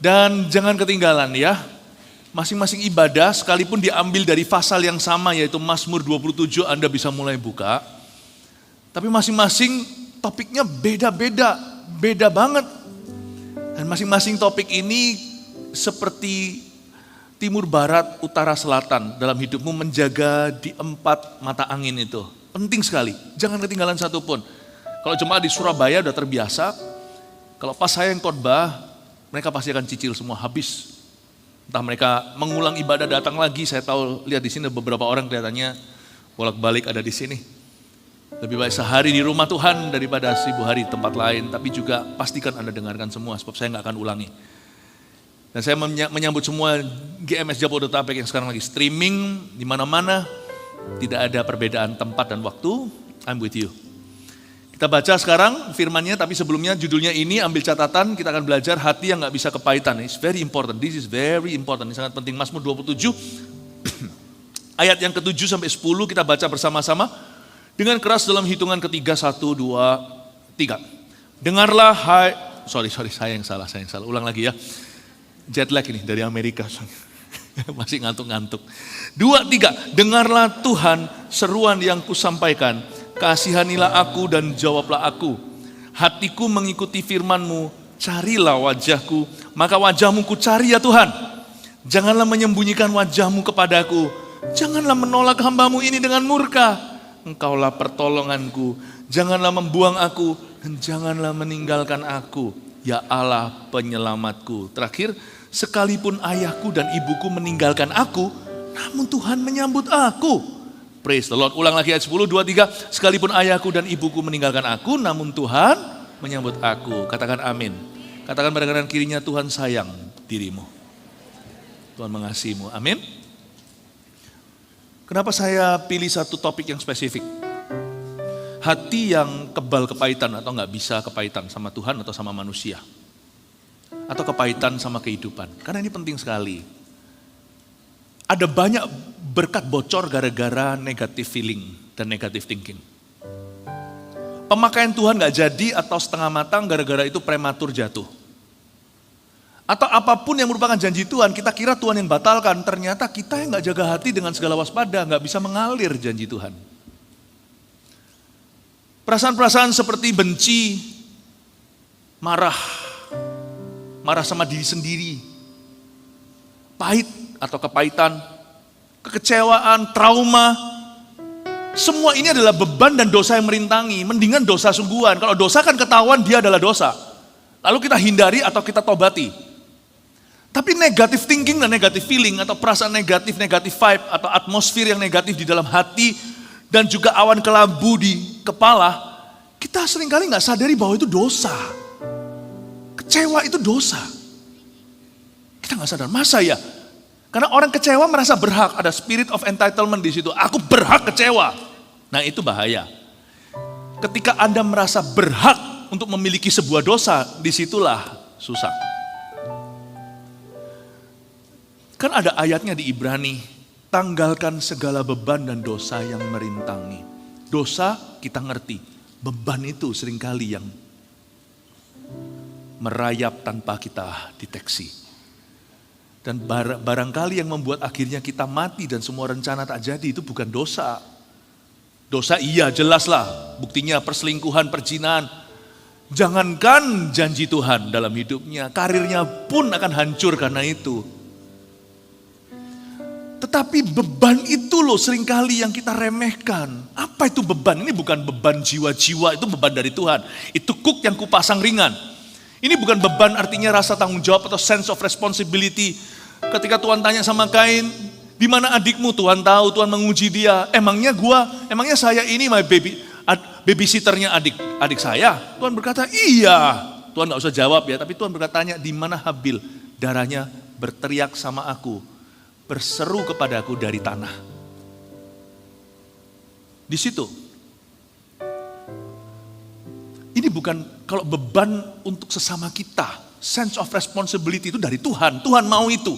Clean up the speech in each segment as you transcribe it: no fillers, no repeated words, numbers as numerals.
Dan jangan ketinggalan ya, masing-masing ibadah sekalipun diambil dari pasal yang sama yaitu Mazmur 27, Anda bisa mulai buka. Tapi masing-masing topiknya beda-beda, beda banget. Dan masing-masing topik ini seperti timur, barat, utara, selatan dalam hidupmu, menjaga di 4 mata angin itu. Penting sekali, jangan ketinggalan satupun. Kalau jemaat di Surabaya udah terbiasa, kalau pas saya yang khotbah, mereka pasti akan cicil semua, habis. Entah mereka mengulang ibadah datang lagi, saya tahu lihat di sini beberapa orang kelihatannya bolak-balik ada di sini. Lebih baik sehari di rumah Tuhan daripada 1000 hari di tempat lain, tapi juga pastikan Anda dengarkan semua, sebab saya nggak akan ulangi. Dan saya menyambut semua GMS Jabodetabek yang sekarang lagi streaming di mana-mana, tidak ada perbedaan tempat dan waktu, I'm with you. Kita baca sekarang firman-Nya, tapi sebelumnya judulnya ini, ambil catatan, kita akan belajar hati yang gak bisa kepahitan. It's very important, this is very important, ini sangat penting. Mazmur 27, ayat yang ke-7 sampai 10 kita baca bersama-sama. Dengan keras dalam hitungan ketiga, 1, 2, 3. Dengarlah saya yang salah, ulang lagi ya. Jet lag ini dari Amerika, masih ngantuk-ngantuk. 2, 3, dengarlah Tuhan seruan yang kusampaikan. Kasihanilah aku dan jawablah aku. Hatiku mengikuti firman-Mu, carilah wajah-Ku, maka wajah-Mu ku cari ya Tuhan. Janganlah menyembunyikan wajah-Mu kepadaku, janganlah menolak hamba-Mu ini dengan murka. Engkaulah pertolonganku, janganlah membuang aku, dan janganlah meninggalkan aku, ya Allah penyelamatku. Terakhir, sekalipun ayahku dan ibuku meninggalkan aku, namun Tuhan menyambut aku. Praise the Lord. Ulang lagi ayat 10, 2, 3. Sekalipun ayahku dan ibuku meninggalkan aku, namun Tuhan menyambut aku. Katakan amin. Katakan pada kanan kirinya, Tuhan sayang dirimu. Tuhan mengasihimu. Amin. Kenapa saya pilih satu topik yang spesifik? Hati yang kebal kepahitan atau gak bisa kepahitan sama Tuhan atau sama manusia. Atau kepahitan sama kehidupan. Karena ini penting sekali. Ada banyak berkat bocor gara-gara negative feeling dan negative thinking. Pemakaian Tuhan gak jadi atau setengah matang gara-gara itu prematur jatuh. Atau apapun yang merupakan janji Tuhan, kita kira Tuhan yang batalkan, ternyata kita yang gak jaga hati dengan segala waspada, gak bisa mengalir janji Tuhan. Perasaan-perasaan seperti benci, marah sama diri sendiri, pahit atau kepahitan, kekecewaan, trauma, semua ini adalah beban dan dosa yang merintangi. Mendingan dosa sungguhan. Kalau dosa kan ketahuan dia adalah dosa, lalu kita hindari atau kita tobati. Tapi negative thinking dan negative feeling atau perasaan negatif, negative vibe atau atmosfer yang negatif di dalam hati dan juga awan kelabu di kepala, kita seringkali gak sadari bahwa itu dosa. Kecewa itu dosa. Kita gak sadar, masa ya? Karena orang kecewa merasa berhak, ada spirit of entitlement di situ. Aku berhak kecewa. Nah itu bahaya. Ketika Anda merasa berhak untuk memiliki sebuah dosa, disitulah susah. Kan ada ayatnya di Ibrani, tanggalkan segala beban dan dosa yang merintangi. Dosa kita ngerti, beban itu seringkali yang merayap tanpa kita deteksi. Dan barangkali yang membuat akhirnya kita mati dan semua rencana tak jadi itu bukan dosa. Dosa iya jelaslah, buktinya perselingkuhan, perzinahan. Jangankan janji Tuhan dalam hidupnya, karirnya pun akan hancur karena itu. Tetapi beban itu loh seringkali yang kita remehkan. Apa itu beban? Ini bukan beban jiwa-jiwa, itu beban dari Tuhan. Itu kuk yang kupasang ringan. Ini bukan beban artinya rasa tanggung jawab atau sense of responsibility. Ketika Tuhan tanya sama Kain, di mana adikmu? Tuhan tahu, Tuhan menguji dia. Emangnya saya ini my babysitternya adik saya? Tuhan berkata, iya. Tuhan gak usah jawab ya, tapi Tuhan berkata, di mana Habil? Darahnya berteriak sama aku, berseru kepadaku dari tanah. Di situ. Ini bukan kalau beban untuk sesama kita, sense of responsibility itu dari Tuhan. Tuhan mau itu.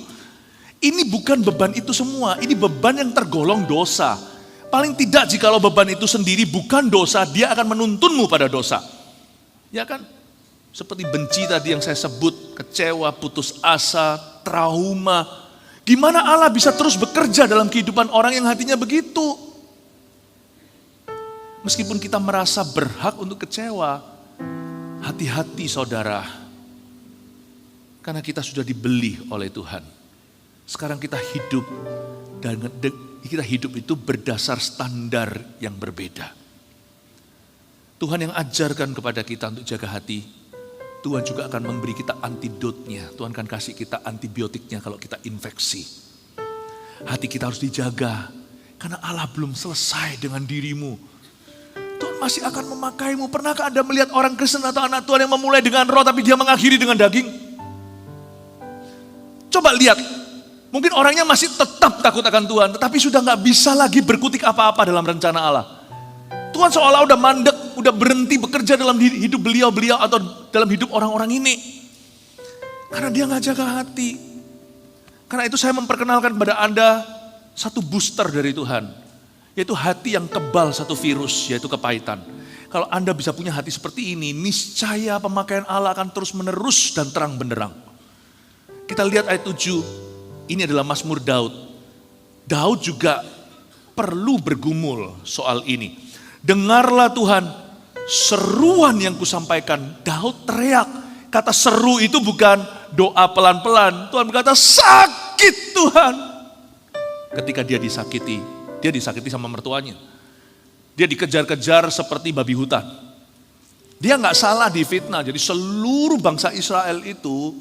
Ini bukan beban itu semua, ini beban yang tergolong dosa. Paling tidak jikalau beban itu sendiri bukan dosa, dia akan menuntunmu pada dosa. Ya kan? Seperti benci tadi yang saya sebut, kecewa, putus asa, trauma. Gimana Allah bisa terus bekerja dalam kehidupan orang yang hatinya begitu? Meskipun kita merasa berhak untuk kecewa, hati-hati saudara. Karena kita sudah dibeli oleh Tuhan. Sekarang kita hidup, dan kita hidup itu berdasar standar yang berbeda. Tuhan yang ajarkan kepada kita untuk jaga hati, Tuhan juga akan memberi kita antidotnya. Tuhan akan kasih kita antibiotiknya kalau kita infeksi. Hati kita harus dijaga, karena Allah belum selesai dengan dirimu. Tuhan masih akan memakaimu. Pernahkah Anda melihat orang Kristen atau anak Tuhan yang memulai dengan roh tapi dia mengakhiri dengan daging? Coba lihat, mungkin orangnya masih tetap takut akan Tuhan, tetapi sudah gak bisa lagi berkutik apa-apa dalam rencana Allah. Tuhan seolah udah mandek, udah berhenti bekerja dalam hidup beliau-beliau atau dalam hidup orang-orang ini. Karena dia gak jaga hati. Karena itu saya memperkenalkan kepada Anda satu booster dari Tuhan. Yaitu hati yang kebal satu virus, yaitu kepahitan. Kalau Anda bisa punya hati seperti ini, niscaya pemakaian Allah akan terus menerus dan terang benderang. Kita lihat ayat 7, ini adalah Mazmur Daud. Daud juga perlu bergumul soal ini. Dengarlah Tuhan, seruan yang kusampaikan. Daud teriak. Kata seru itu bukan doa pelan-pelan. Tuhan berkata sakit Tuhan. Ketika dia disakiti sama mertuanya. Dia dikejar-kejar seperti babi hutan. Dia gak salah difitnah. Jadi seluruh bangsa Israel itu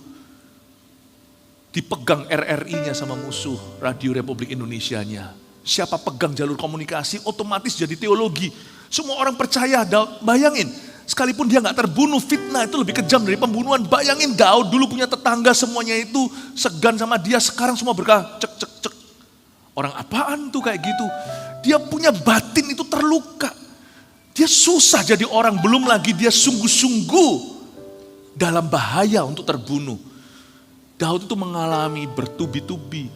dipegang RRI-nya sama musuh, Radio Republik Indonesia-nya. Siapa pegang jalur komunikasi otomatis jadi teologi. Semua orang percaya Daud. Bayangin, sekalipun dia gak terbunuh, fitnah itu lebih kejam dari pembunuhan. Bayangin Daud dulu punya tetangga semuanya itu segan sama dia. Sekarang semua berkata cek cek cek. Orang apaan tuh kayak gitu. Dia punya batin itu terluka. Dia susah jadi orang. Belum lagi dia sungguh-sungguh dalam bahaya untuk terbunuh. Daud itu mengalami bertubi-tubi.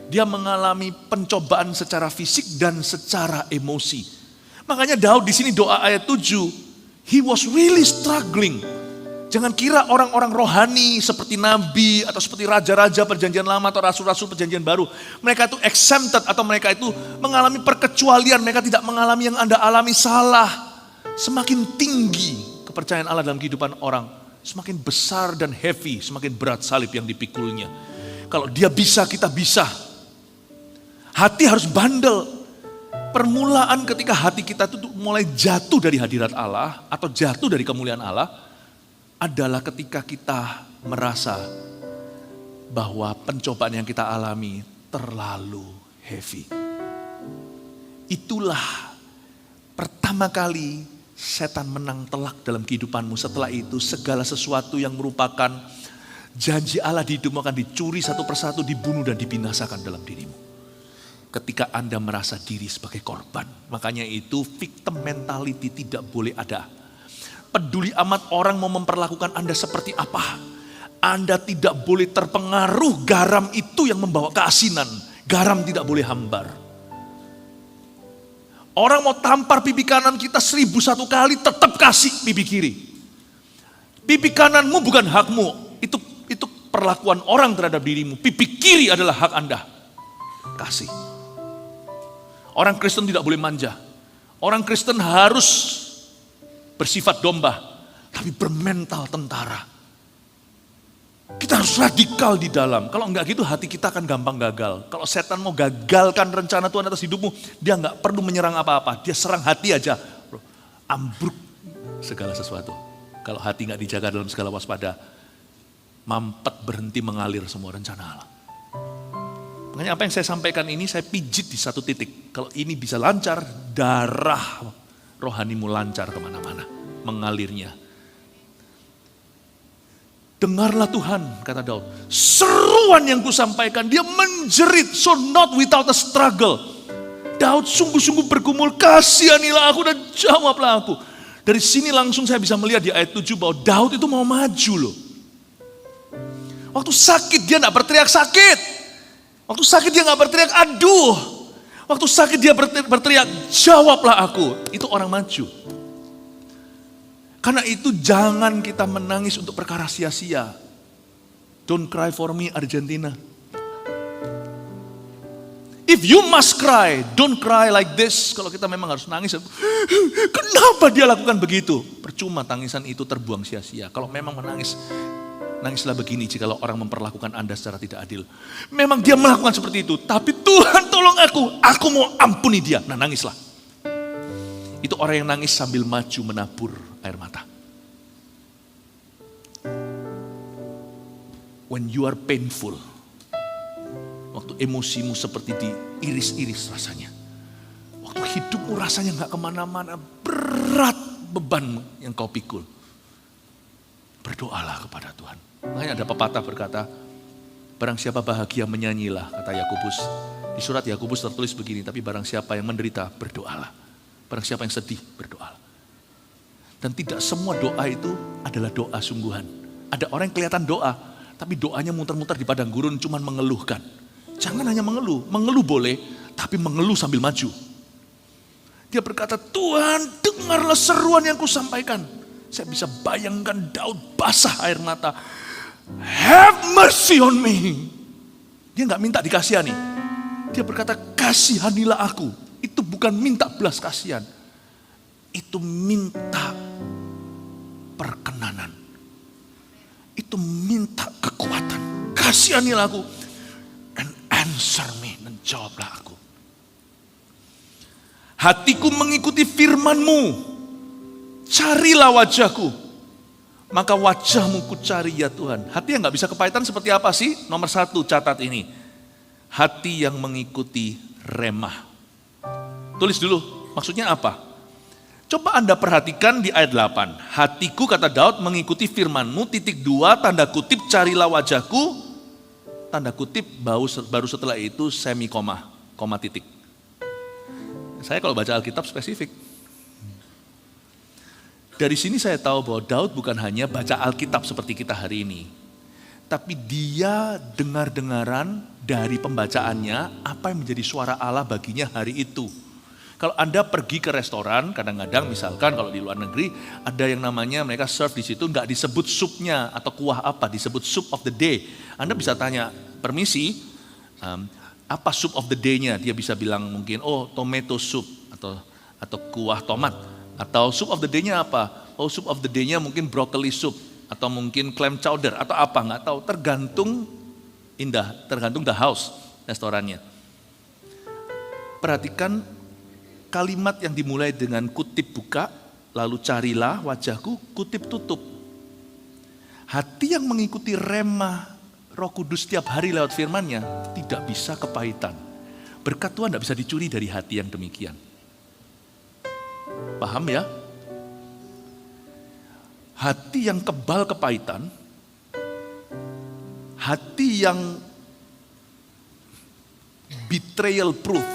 Dia mengalami pencobaan secara fisik dan secara emosi. Makanya Daud di sini doa ayat 7, he was really struggling. Jangan kira orang-orang rohani seperti nabi atau seperti raja-raja perjanjian lama atau rasul-rasul perjanjian baru. Mereka itu exempted atau mereka itu mengalami perkecualian. Mereka tidak mengalami yang Anda alami salah. Semakin tinggi kepercayaan Allah dalam kehidupan orang, semakin besar dan heavy, semakin berat salib yang dipikulnya. Kalau dia bisa, kita bisa. Hati harus bandel. Permulaan ketika hati kita itu mulai jatuh dari hadirat Allah atau jatuh dari kemuliaan Allah adalah ketika kita merasa bahwa pencobaan yang kita alami terlalu heavy. Itulah pertama kali setan menang telak dalam kehidupanmu. Setelah itu segala sesuatu yang merupakan janji Allah di hidupmu akan dicuri satu persatu, dibunuh dan dibinasakan dalam dirimu. Ketika Anda merasa diri sebagai korban. Makanya itu victim mentality tidak boleh ada. Peduli amat orang mau memperlakukan Anda seperti apa. Anda tidak boleh terpengaruh, garam itu yang membawa keasinan. Garam tidak boleh hambar. Orang mau tampar pipi kanan kita 1001 kali, tetap kasih pipi kiri. Pipi kananmu bukan hakmu. Itu perlakuan orang terhadap dirimu. Pipi kiri adalah hak Anda. Kasih. Orang Kristen tidak boleh manja. Orang Kristen harus bersifat domba, tapi bermental tentara. Kita harus radikal di dalam. Kalau enggak gitu hati kita akan gampang gagal. Kalau setan mau gagalkan rencana Tuhan atas hidupmu, dia enggak perlu menyerang apa-apa. Dia serang hati aja. Ambruk segala sesuatu. Kalau hati enggak dijaga dalam segala waspada, mampet berhenti mengalir semua rencana Allah. Makanya apa yang saya sampaikan ini saya pijit di satu titik. Kalau ini bisa lancar, darah rohanimu lancar kemana-mana. Mengalirnya. Dengarlah Tuhan, kata Daud. Seruan yang kusampaikan, dia menjerit. So not without a struggle. Daud sungguh-sungguh bergumul, kasihanilah aku dan jawablah aku. Dari sini langsung saya bisa melihat di ayat 7 bahwa Daud itu mau maju loh. Waktu sakit dia gak berteriak sakit. Waktu sakit dia gak berteriak aduh. Waktu sakit dia berteriak jawablah aku. Itu orang maju. Karena itu jangan kita menangis untuk perkara sia-sia. Don't cry for me Argentina. If you must cry, don't cry like this. Kalau kita memang harus nangis, kenapa dia lakukan begitu? Percuma tangisan itu terbuang sia-sia. Kalau memang menangis, nangislah begini jikalau orang memperlakukan Anda secara tidak adil. Memang dia melakukan seperti itu, tapi Tuhan tolong aku mau ampuni dia. Nah nangislah. Itu orang yang nangis sambil maju menabur air mata. When you are painful, waktu emosimu seperti diiris-iris rasanya. Waktu hidupmu rasanya gak kemana-mana, berat beban yang kau pikul. Berdoalah kepada Tuhan. Makanya ada pepatah berkata, barang siapa bahagia menyanyilah, kata Yakobus. Di surat Yakobus tertulis begini, tapi barang siapa yang menderita, berdoalah. Barang siapa yang sedih, berdoalah. Dan tidak semua doa itu adalah doa sungguhan. Ada orang yang kelihatan doa, tapi doanya muter-muter di padang gurun, cuman mengeluhkan. Jangan hanya mengeluh boleh, tapi mengeluh sambil maju. Dia berkata, Tuhan dengarlah seruan yang kusampaikan. Saya bisa bayangkan Daud basah air mata. Have mercy on me. Dia gak minta dikasihani. Dia berkata, kasihanilah aku. Itu bukan minta belas kasihan. Itu minta perkenanan. Itu minta kekuatan. Kasihanilah aku. And answer me. Dan jawablah aku. Hatiku mengikuti firman-Mu. Carilah wajahku. Maka wajah-Mu ku cari ya Tuhan. Hati yang gak bisa kepahitan seperti apa sih? Nomor 1 catat ini. Hati yang mengikuti remah. Tulis dulu, maksudnya apa? Coba Anda perhatikan di ayat 8. Hatiku kata Daud mengikuti firman-Mu, titik 2, tanda kutip carilah wajahku, tanda kutip baru setelah itu semikoma, koma titik. Saya kalau baca Alkitab spesifik. Dari sini saya tahu bahwa Daud bukan hanya baca Alkitab seperti kita hari ini. Tapi dia dengar-dengaran dari pembacaannya apa yang menjadi suara Allah baginya hari itu. Kalau Anda pergi ke restoran, kadang-kadang misalkan kalau di luar negeri, ada yang namanya mereka serve di situ nggak disebut supnya atau kuah apa, disebut soup of the day. Anda bisa tanya, permisi, apa soup of the day-nya? Dia bisa bilang mungkin, oh tomato soup atau kuah tomat. Atau soup of the day-nya apa? Oh soup of the day-nya mungkin broccoli soup. Atau mungkin clam chowder atau apa, nggak tahu. Tergantung the house, restorannya. Perhatikan kalimat yang dimulai dengan kutip buka, lalu carilah wajahku, kutip tutup. Hati yang mengikuti remah Roh Kudus setiap hari lewat firman-Nya tidak bisa kepahitan. Berkat Tuhan tidak bisa dicuri dari hati yang demikian. Paham ya? Hati yang kebal kepahitan, hati yang betrayal proof,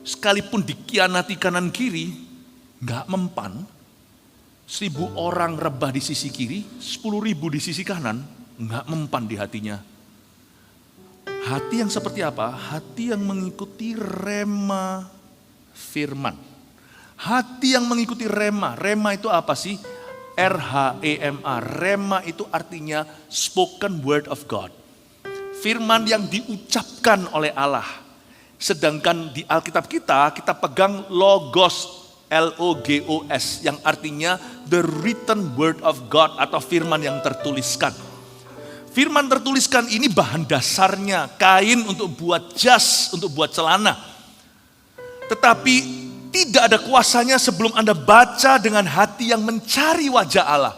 sekalipun dikhianati kanan kiri, gak mempan. 1.000 orang rebah di sisi kiri, 10.000 di sisi kanan, gak mempan di hatinya. Hati yang seperti apa? Hati yang mengikuti rema firman. Hati yang mengikuti rema. Rema itu apa sih? R-H-E-M-A. Rema itu artinya spoken word of God. Firman yang diucapkan oleh Allah. Sedangkan di Alkitab kita pegang logos, L-O-G-O-S, yang artinya the written word of God atau firman yang tertuliskan. Firman tertuliskan ini bahan dasarnya, kain untuk buat jas, untuk buat celana. Tetapi tidak ada kuasanya sebelum Anda baca dengan hati yang mencari wajah Allah.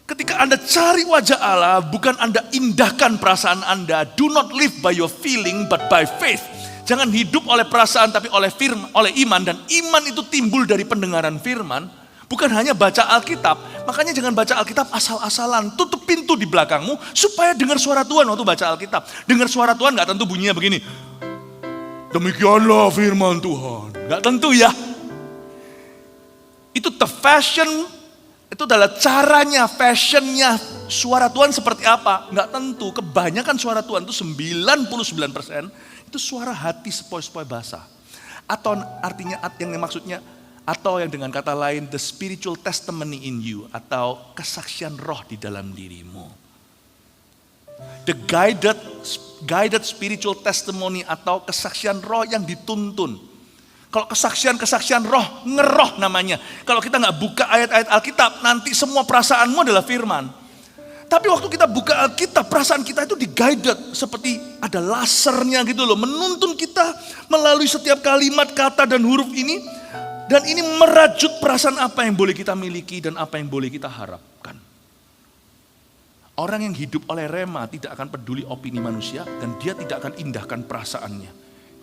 Ketika Anda cari wajah Allah, bukan Anda indahkan perasaan Anda. Do not live by your feeling but by faith. Jangan hidup oleh perasaan tapi oleh firman, oleh iman. Dan iman itu timbul dari pendengaran firman. Bukan hanya baca Alkitab. Makanya jangan baca Alkitab asal-asalan. Tutup pintu di belakangmu supaya dengar suara Tuhan waktu baca Alkitab. Dengar suara Tuhan gak tentu bunyinya begini. Demikianlah firman Tuhan. Gak tentu ya. Itu the fashion, itu adalah caranya, fashionnya suara Tuhan seperti apa. Gak tentu, kebanyakan suara Tuhan itu 99% itu suara hati sepoi-sepoi basah. Atau artinya yang maksudnya Atau yang dengan kata lain, the spiritual testimony in you, atau kesaksian roh di dalam dirimu. The guided spiritual testimony atau kesaksian roh yang dituntun. Kalau kesaksian roh, ngeroh namanya. Kalau kita nggak buka ayat-ayat Alkitab, nanti semua perasaanmu adalah firman. Tapi waktu kita buka Alkitab, perasaan kita itu di-guided. Seperti ada lasernya gitu loh, menuntun kita melalui setiap kalimat, kata, dan huruf ini. Dan ini merajut perasaan apa yang boleh kita miliki dan apa yang boleh kita harapkan. Orang yang hidup oleh rema tidak akan peduli opini manusia dan dia tidak akan indahkan perasaannya.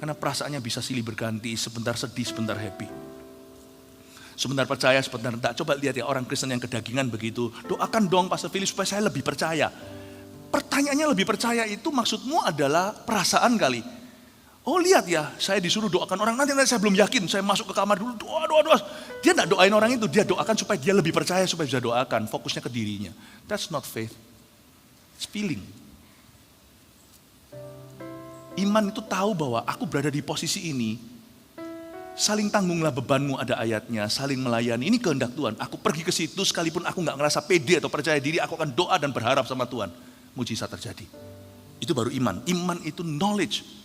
Karena perasaannya bisa silih berganti, sebentar sedih, sebentar happy. Sebentar percaya, sebentar tidak. Coba lihat ya orang Kristen yang kedagingan begitu. Doakan dong Pastor Philip supaya saya lebih percaya. Pertanyaannya lebih percaya itu maksudmu adalah perasaan kali. Oh lihat ya, saya disuruh doakan orang, nanti saya belum yakin, saya masuk ke kamar dulu, doa. Dia tidak doain orang itu, dia doakan supaya dia lebih percaya, supaya bisa doakan. Fokusnya ke dirinya. That's not faith. It's feeling. Iman itu tahu bahwa aku berada di posisi ini, saling tanggunglah bebanmu ada ayatnya, saling melayani, ini kehendak Tuhan. Aku pergi ke situ sekalipun aku gak ngerasa pede atau percaya diri, aku akan doa dan berharap sama Tuhan. Mujizat terjadi. Itu baru iman. Iman itu knowledge.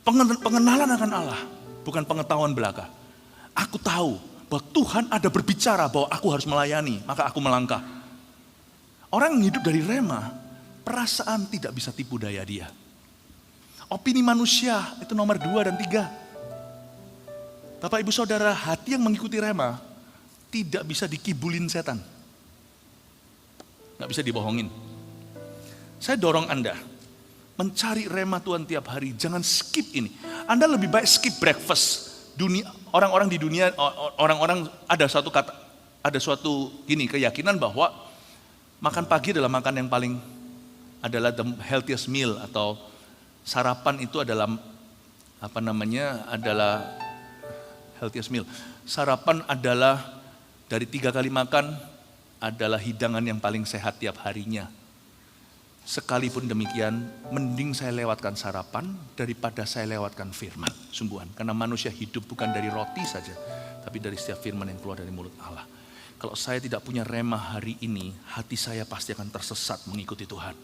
Pengenalan akan Allah, bukan pengetahuan belaka. Aku tahu bahwa Tuhan ada berbicara bahwa aku harus melayani, maka aku melangkah. Orang yang hidup dari rema, perasaan tidak bisa tipu daya dia. Opini manusia itu nomor 2 dan 3. Bapak ibu saudara, hati yang mengikuti rema tidak bisa dikibulin setan. Gak bisa dibohongin. Saya dorong Anda mencari rema Tuhan tiap hari, jangan skip ini. Anda lebih baik skip breakfast. Orang-orang di dunia, orang-orang ada suatu keyakinan bahwa makan pagi adalah makan yang paling adalah the healthiest meal, atau sarapan itu adalah adalah healthiest meal. Sarapan adalah dari 3 kali makan adalah hidangan yang paling sehat tiap harinya. Sekalipun demikian, mending saya lewatkan sarapan daripada saya lewatkan firman. Sungguhan, karena manusia hidup bukan dari roti saja, tapi dari setiap firman yang keluar dari mulut Allah. Kalau saya tidak punya rema hari ini, hati saya pasti akan tersesat mengikuti Tuhan.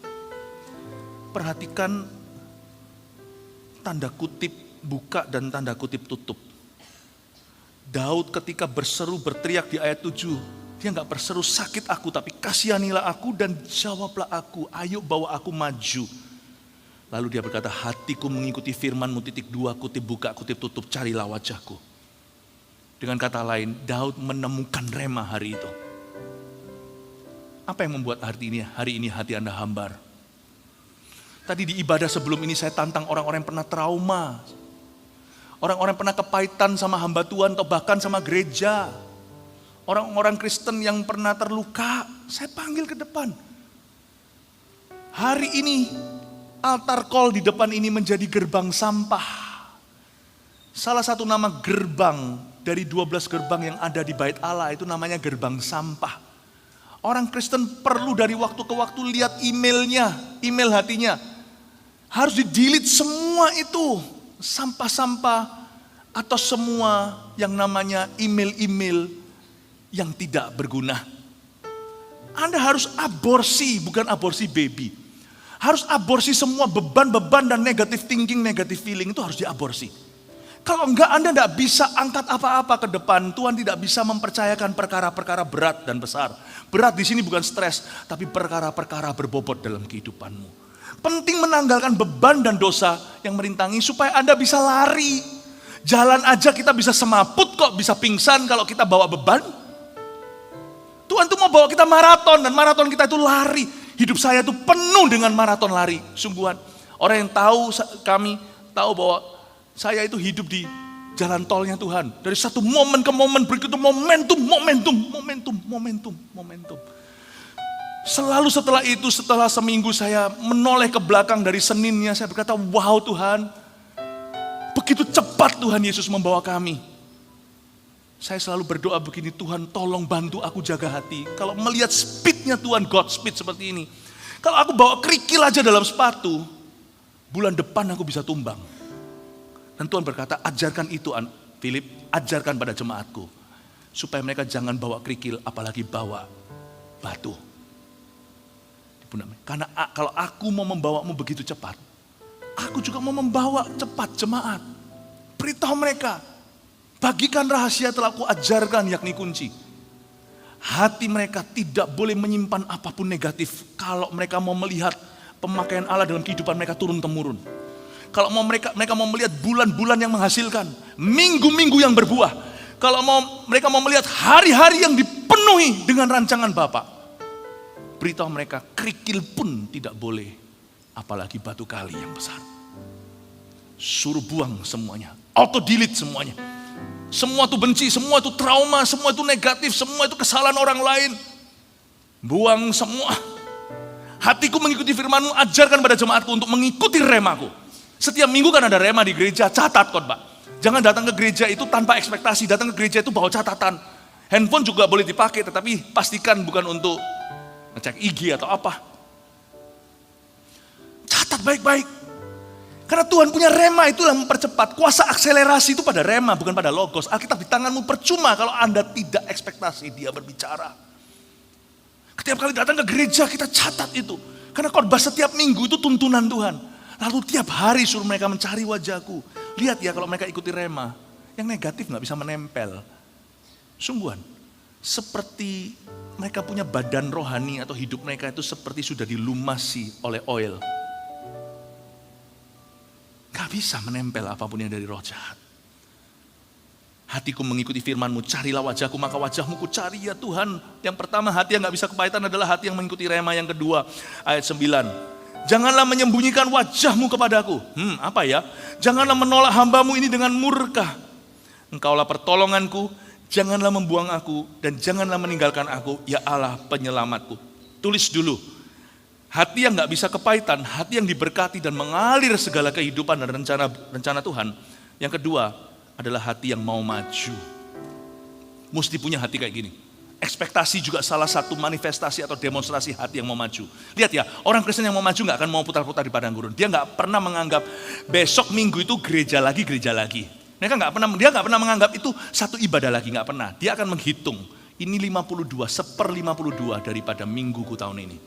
Perhatikan tanda kutip buka dan tanda kutip tutup. Daud ketika berseru berteriak di ayat 7, dia gak berseru sakit aku, tapi kasihanilah aku dan jawablah aku, ayo bawa aku maju. Lalu dia berkata, hatiku mengikuti firmanmu, .2 kutip buka kutip tutup, carilah wajahku. Dengan kata lain, Daud menemukan rema hari itu. Apa yang membuat hari ini hati Anda hambar? Tadi di ibadah sebelum ini saya tantang orang-orang yang pernah trauma. Orang-orang yang pernah kepahitan sama hamba Tuhan atau bahkan sama gereja. Orang-orang Kristen yang pernah terluka, saya panggil ke depan. Hari ini altar call di depan ini menjadi gerbang sampah. Salah satu nama gerbang dari 12 gerbang yang ada di Bait Allah itu namanya gerbang sampah. Orang Kristen perlu dari waktu ke waktu lihat emailnya, email hatinya. Harus di-delete semua itu, sampah-sampah atau semua yang namanya email-email yang tidak berguna. Anda harus aborsi, bukan aborsi baby. Harus aborsi semua beban-beban dan negative thinking, negative feeling itu harus diaborsi. Kalau enggak Anda tidak bisa angkat apa-apa ke depan. Tuhan tidak bisa mempercayakan perkara-perkara berat dan besar. Berat di sini bukan stres, tapi perkara-perkara berbobot dalam kehidupanmu. Penting menanggalkan beban dan dosa yang merintangi supaya Anda bisa lari. Jalan aja kita bisa semaput kok, bisa pingsan kalau kita bawa beban. Tuhan tuh mau bawa kita maraton, dan maraton kita itu lari. Hidup saya itu penuh dengan maraton lari, sungguhan. Orang yang tahu kami tahu bahwa saya itu hidup di jalan tolnya Tuhan. Dari satu momen ke momen berikutnya momentum. Selalu setelah itu, setelah seminggu saya menoleh ke belakang dari Seninnya, saya berkata, wow Tuhan, begitu cepat Tuhan Yesus membawa kami. Saya selalu berdoa begini, Tuhan tolong bantu aku jaga hati. Kalau melihat speednya Tuhan, God speed seperti ini. Kalau aku bawa kerikil aja dalam sepatu, bulan depan aku bisa tumbang. Dan Tuhan berkata, ajarkan itu Philip, ajarkan pada jemaatku supaya mereka jangan bawa kerikil, apalagi bawa batu. Karena kalau aku mau membawamu begitu cepat, aku juga mau membawa cepat jemaat. Beritahu mereka, bagikan rahasia telah aku ajarkan, yakni kunci. Hati mereka tidak boleh menyimpan apapun negatif kalau mereka mau melihat pemakaian Allah dalam kehidupan mereka turun-temurun. Kalau mereka mau melihat bulan-bulan yang menghasilkan, minggu-minggu yang berbuah. Kalau mereka mau melihat hari-hari yang dipenuhi dengan rancangan Bapa. Beritahu mereka, kerikil pun tidak boleh, apalagi batu kali yang besar. Suruh buang semuanya, auto delete semuanya. Semua itu benci, semua itu trauma, semua itu negatif, semua itu kesalahan orang lain. Buang semua. Hatiku mengikuti firman-Mu, ajarkan pada jemaatku untuk mengikuti remaku. Setiap minggu kan ada rema di gereja, catat khotbah. Jangan datang ke gereja itu tanpa ekspektasi, datang ke gereja itu bawa catatan. Handphone juga boleh dipakai, tetapi pastikan bukan untuk ngecek IG atau apa. Catat baik-baik. Karena Tuhan punya rema, itulah mempercepat. Kuasa akselerasi itu pada rema, bukan pada logos. Alkitab di tanganmu percuma kalau Anda tidak ekspektasi dia berbicara. Setiap kali datang ke gereja kita catat itu. Karena khotbah setiap minggu itu tuntunan Tuhan. Lalu tiap hari suruh mereka mencari wajahku. Lihat ya kalau mereka ikuti rema, yang negatif gak bisa menempel. Sungguhan, seperti mereka punya badan rohani atau hidup mereka itu seperti sudah dilumasi oleh oil. Gak bisa menempel apapun yang dari roh jahat. Hatiku mengikuti firman-Mu, carilah wajahku, maka wajah-Mu ku cari ya Tuhan. Yang pertama, hati yang gak bisa kepahitan adalah hati yang mengikuti rema. Yang kedua, ayat 9. Janganlah menyembunyikan wajah-Mu kepadaku. Apa ya? Janganlah menolak hamba-Mu ini dengan murka. Engkaulah pertolonganku, janganlah membuang aku, dan janganlah meninggalkan aku, ya Allah penyelamatku. Tulis dulu. Hati yang gak bisa kepahitan, hati yang diberkati dan mengalir segala kehidupan dan rencana Tuhan. Yang kedua adalah hati yang mau maju. Mesti punya hati kayak gini. Ekspektasi juga salah satu manifestasi atau demonstrasi hati yang mau maju. Lihat ya, orang Kristen yang mau maju gak akan mau putar-putar di padang gurun. Dia gak pernah menganggap besok minggu itu gereja lagi. Dia gak pernah menganggap itu satu ibadah lagi, gak pernah. Dia akan menghitung, ini 52, 1/52 daripada mingguku tahun ini.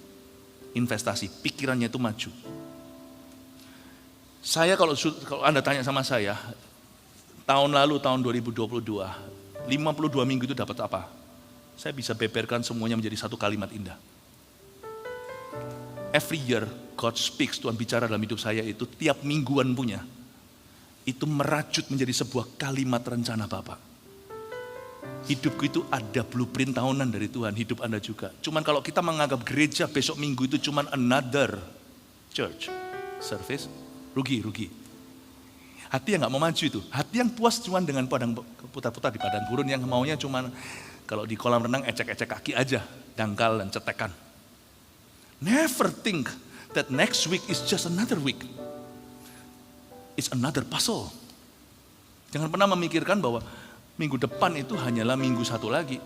Investasi, pikirannya itu maju. Saya kalau Anda tanya sama saya, tahun lalu, tahun 2022, 52 minggu itu dapat apa? Saya bisa beberkan semuanya menjadi satu kalimat indah. Every year, God speaks, Tuhan bicara dalam hidup saya itu, tiap mingguan punya, itu merajut menjadi sebuah kalimat rencana Bapa. Hidupku itu ada blueprint tahunan dari Tuhan, hidup Anda juga. Cuman kalau kita menganggap gereja besok minggu itu cuman another church service, rugi. Hati yang gak mau maju itu, hati yang puas cuman dengan putar-putar di padang gurun, yang maunya cuman kalau di kolam renang ecek-ecek kaki aja, dangkal dan cetekan. Never think that next week is just another week. It's another puzzle. Jangan pernah memikirkan bahwa minggu depan itu hanyalah minggu satu lagi.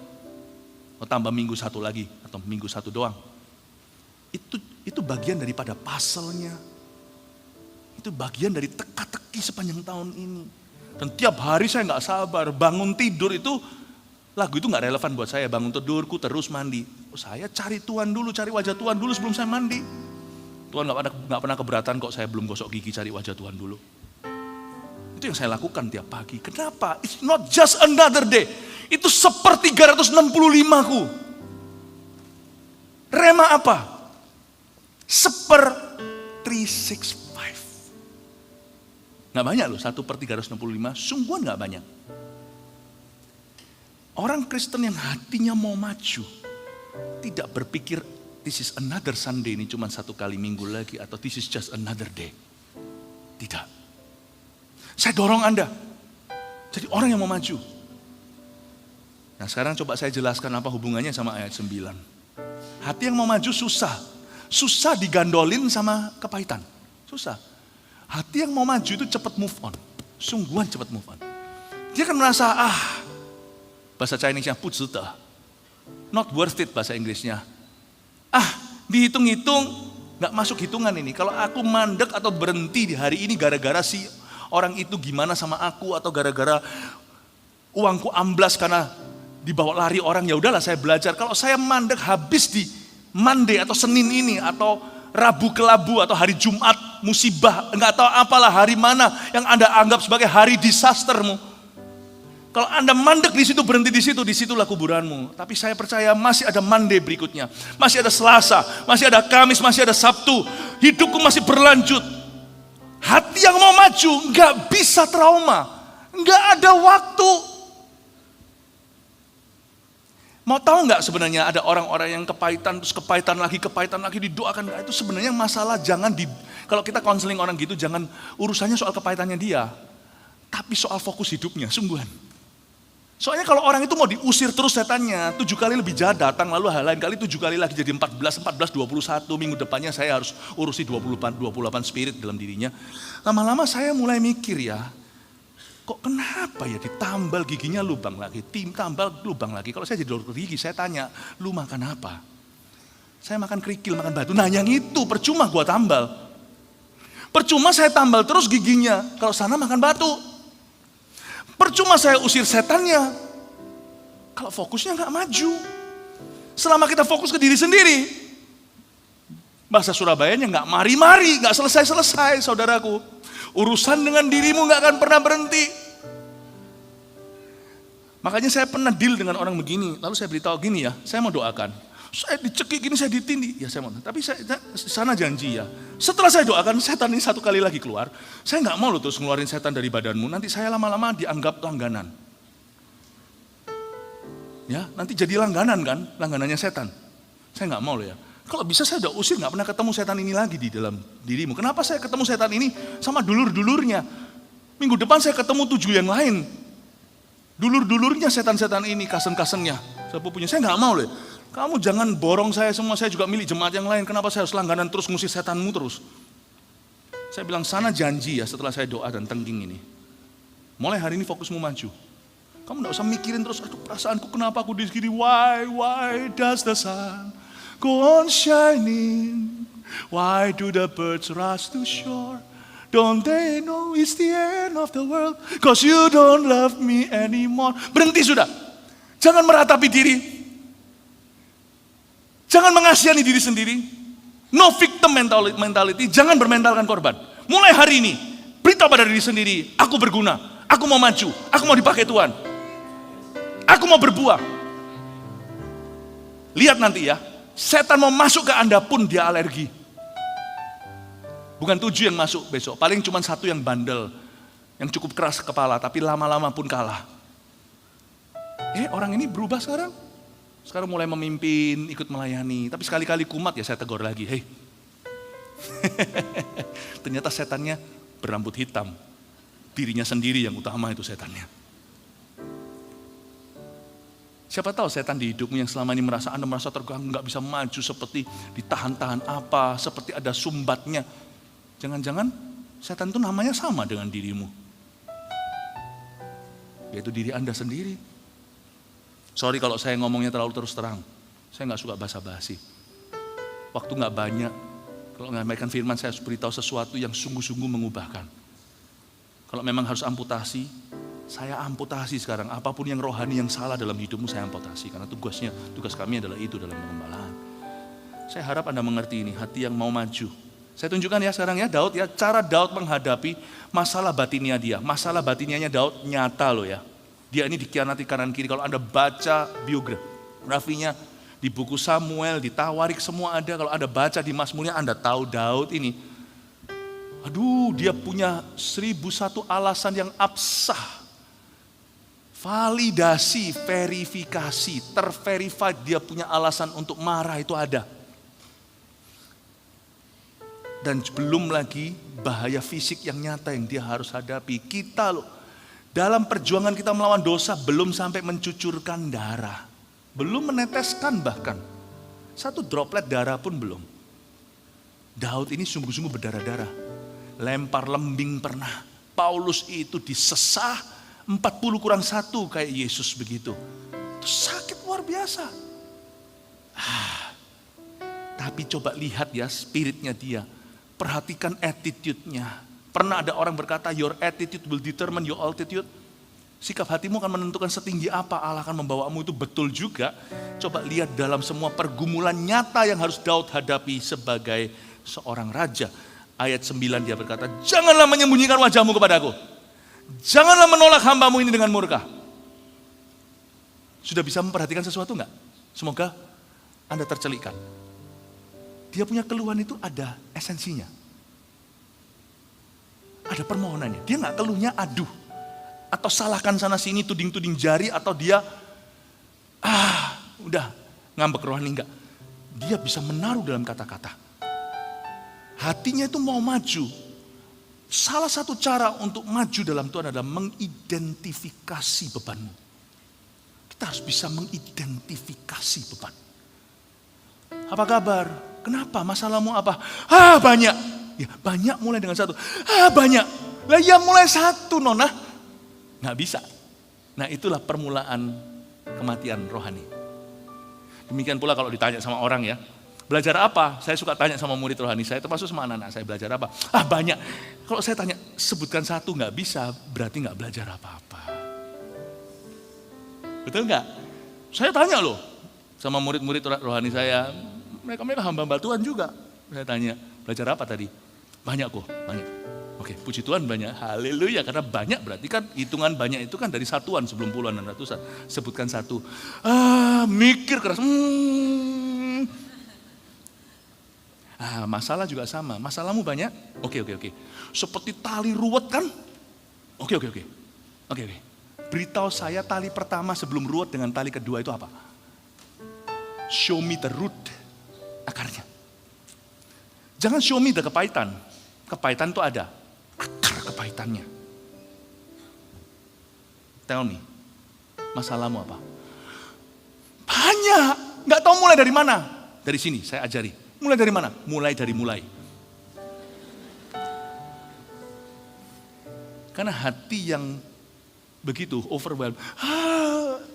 Atau tambah minggu satu lagi. Atau minggu satu doang. Itu bagian daripada puzzle-nya. Itu bagian dari teka-teki sepanjang tahun ini. Dan tiap hari saya gak sabar. Bangun tidur itu, lagu itu gak relevan buat saya. Bangun tidurku terus mandi. Saya cari Tuhan dulu, cari wajah Tuhan dulu sebelum saya mandi. Tuhan gak pernah keberatan kok saya belum gosok gigi cari wajah Tuhan dulu. Itu yang saya lakukan tiap pagi. Kenapa? It's not just another day. Itu 1/365ku. Rema apa? 1/365. Gak banyak loh, 1/365. Sungguhan gak banyak. Orang Kristen yang hatinya mau maju, tidak berpikir this is another Sunday, ini cuma satu kali minggu lagi, atau this is just another day. Tidak. Saya dorong Anda jadi orang yang mau maju. Nah sekarang coba saya jelaskan apa hubungannya sama ayat 9. Hati yang mau maju susah. Susah digandolin sama kepahitan. Susah. Hati yang mau maju itu cepat move on. Sungguhan cepat move on. Dia kan merasa, bahasa Chinese-nya 不值得. Not worth it bahasa Inggrisnya. Dihitung-hitung, gak masuk hitungan ini. Kalau aku mandek atau berhenti di hari ini gara-gara si orang itu gimana sama aku, atau gara-gara uangku amblas karena dibawa lari orang, ya udahlah saya belajar. Kalau saya mandek habis di Monday atau Senin ini atau Rabu kelabu atau hari Jumat musibah, enggak tahu apalah hari mana yang Anda anggap sebagai hari disastermu. Kalau Anda mandek di situ, berhenti di situ, disitulah kuburanmu. Tapi saya percaya masih ada Monday berikutnya, masih ada Selasa, masih ada Kamis, masih ada Sabtu. Hidupku masih berlanjut. Hati yang mau maju nggak bisa trauma, nggak ada waktu. Mau tahu nggak sebenarnya ada orang-orang yang kepahitan, terus kepahitan lagi didoakan. Itu sebenarnya masalah kalau kita konseling orang gitu, jangan urusannya soal kepahitannya dia, tapi soal fokus hidupnya, sungguhan. Soalnya kalau orang itu mau diusir terus setannya, 7 kali lebih jahat datang, lalu hal lain kali 7 kali lagi jadi 14, 21, minggu depannya saya harus urusi 28 spirit dalam dirinya. Lama-lama saya mulai mikir ya, kok kenapa ya ditambal giginya lubang lagi, tambal lubang lagi. Kalau saya jadi dokter gigi, saya tanya, lu makan apa? Saya makan kerikil, makan batu. Nah yang itu percuma gua tambal. Percuma saya tambal terus giginya, kalau sana makan batu. Percuma saya usir setannya, kalau fokusnya nggak maju. Selama kita fokus ke diri sendiri, bahasa Surabayanya nggak mari-mari, nggak selesai-selesai, saudaraku. Urusan dengan dirimu nggak akan pernah berhenti. Makanya saya pernah deal dengan orang begini, lalu saya beritahu gini ya, saya mau doakan. Saya dicekik gini, saya ditindih, ya saya mau. Tapi saya sana janji ya. Setelah saya doakan, setan ini 1 kali lagi keluar. Saya nggak mau loh terus ngeluarin setan dari badanmu. Nanti saya lama-lama dianggap langganan. Ya, nanti jadi langganan kan, langganannya setan. Saya nggak mau loh ya. Kalau bisa saya udah usir, nggak pernah ketemu setan ini lagi di dalam dirimu. Kenapa saya ketemu setan ini sama dulur-dulurnya? Minggu depan saya ketemu 7 yang lain. Dulur-dulurnya setan-setan ini, kasen-kasennya, sepupunya. Saya nggak mau loh. Kamu jangan borong saya semua, saya juga milik jemaat yang lain. Kenapa saya harus langganan terus ngusir setanmu terus? Saya bilang sana janji ya setelah saya doa dan tengking ini. Mulai hari ini fokusmu maju. Kamu gak usah mikirin terus, aduh perasaanku kenapa aku di sini. Why does the sun go on shining? Why do the birds rush to shore? Don't they know it's the end of the world? Cause you don't love me anymore. Berhenti sudah. Jangan meratapi diri. Jangan mengasihani diri sendiri. No victim mentality. Jangan bermentalkan korban. Mulai hari ini, beritahu pada diri sendiri, aku berguna, aku mau maju, aku mau dipakai Tuhan. Aku mau berbuah. Lihat nanti ya, setan mau masuk ke Anda pun dia alergi. Bukan 7 yang masuk besok, paling cuma 1 yang bandel, yang cukup keras kepala, tapi lama-lama pun kalah. Orang ini berubah sekarang. Sekarang mulai memimpin, ikut melayani. Tapi sekali-kali kumat ya saya tegur lagi. Hei, ternyata setannya berambut hitam. Dirinya sendiri yang utama itu setannya. Siapa tahu setan di hidupmu yang selama ini Anda merasa terganggu, gak bisa maju, seperti ditahan-tahan apa, seperti ada sumbatnya. Jangan-jangan setan itu namanya sama dengan dirimu. Yaitu diri Anda sendiri. Sorry kalau saya ngomongnya terlalu terus terang. Saya gak suka basa-basi. Waktu gak banyak. Kalau menyampaikan firman saya harus beritahu sesuatu yang sungguh-sungguh mengubahkan. Kalau memang harus amputasi, saya amputasi sekarang. Apapun yang rohani yang salah dalam hidupmu saya amputasi. Karena tugas kami adalah itu dalam pengembalaan. Saya harap Anda mengerti ini, hati yang mau maju. Saya tunjukkan ya sekarang ya Daud ya. Cara Daud menghadapi masalah batinnya dia. Masalah batinnya Daud nyata loh ya. Dia ini dikhianati kanan kiri. Kalau Anda baca biografinya di buku Samuel, di Tawarik semua ada. Kalau Anda baca di Mazmurnya Anda tahu Daud ini. Aduh, dia punya 1001 alasan yang absah. Validasi, verifikasi, terverified dia punya alasan untuk marah itu ada. Dan belum lagi bahaya fisik yang nyata yang dia harus hadapi. Kita loh. Dalam perjuangan kita melawan dosa belum sampai mencucurkan darah. Belum meneteskan bahkan. 1 droplet darah pun belum. Daud ini sungguh-sungguh berdarah-darah. Lempar lembing pernah. Paulus itu disesah 40+1 kayak Yesus begitu. Itu sakit luar biasa. Tapi coba lihat ya spiritnya dia. Perhatikan attitude-nya. Pernah ada orang berkata, your attitude will determine your altitude. Sikap hatimu akan menentukan setinggi apa Allah akan membawamu itu betul juga. Coba lihat dalam semua pergumulan nyata yang harus Daud hadapi sebagai seorang raja. Ayat 9 dia berkata, janganlah menyembunyikan wajahmu kepadaku. Janganlah menolak hambamu ini dengan murka. Sudah bisa memperhatikan sesuatu enggak? Semoga Anda tercelikkan. Dia punya keluhan itu ada esensinya. Ada permohonannya. Dia enggak keluhnya aduh. Atau salahkan sana sini, tuding-tuding jari, atau dia udah ngambek rohani, enggak. Dia bisa menaruh dalam kata-kata. Hatinya itu mau maju. Salah satu cara untuk maju dalam Tuhan adalah mengidentifikasi bebanmu. Kita harus bisa mengidentifikasi beban. Apa kabar? Kenapa? Masalahmu apa? Banyak. Ya, banyak mulai dengan satu. Banyak. Lah ya mulai satu, Nona. Nggak bisa. Nah itulah permulaan kematian rohani. Demikian pula kalau ditanya sama orang ya, belajar apa? Saya suka tanya sama murid rohani saya, termasuk sama anak-anak saya, belajar apa? Banyak. Kalau saya tanya, sebutkan satu nggak bisa, berarti nggak belajar apa-apa. Betul nggak? Saya tanya loh, sama murid-murid rohani saya, mereka hamba Tuhan juga. Saya tanya, belajar apa tadi? Banyak kok, banyak. Oke, puji Tuhan banyak, haleluya, karena banyak berarti kan hitungan banyak itu kan dari satuan sebelum puluhan dan ratusan. Sebutkan satu, mikir keras, masalah juga sama, masalahmu banyak, oke. Seperti tali ruwet kan? Oke. Beritahu saya tali pertama sebelum ruwet dengan tali kedua itu apa? Show me the root, akarnya. Jangan show me the kepahitan, kepahitan itu ada. Akar kepahitannya. Tell me, masalahmu apa? Banyak, nggak tahu mulai dari mana. Dari sini saya ajari. Mulai dari mana? Mulai dari mulai. Karena hati yang begitu overwhelmed,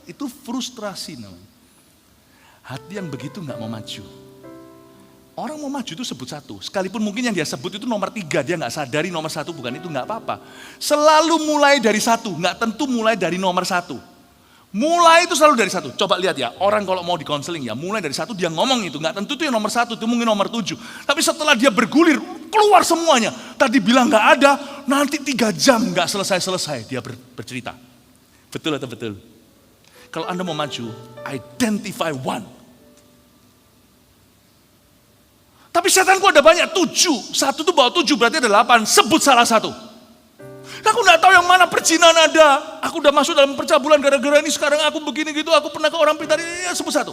itu frustrasi namanya. Hati yang begitu nggak mau maju. Orang mau maju itu sebut satu. Sekalipun mungkin yang dia sebut itu nomor 3. Dia gak sadari nomor 1 bukan itu, gak apa-apa. Selalu mulai dari 1. Gak tentu mulai dari nomor 1. Mulai itu selalu dari 1. Coba lihat ya, orang kalau mau di konseling ya, mulai dari 1 dia ngomong itu. Gak tentu itu yang nomor 1, itu mungkin nomor 7. Tapi setelah dia bergulir, keluar semuanya. Tadi bilang gak ada, nanti 3 jam gak selesai-selesai dia bercerita. Betul atau betul? Kalau Anda mau maju, identify one. Tapi setanku ada banyak, 7. 1 itu bawa 7, berarti ada 8. Sebut salah satu. Aku gak tahu yang mana perjinan ada. Aku udah masuk dalam percabulan gara-gara ini, sekarang aku begini gitu, aku pernah ke orang pintar, ya sebut satu.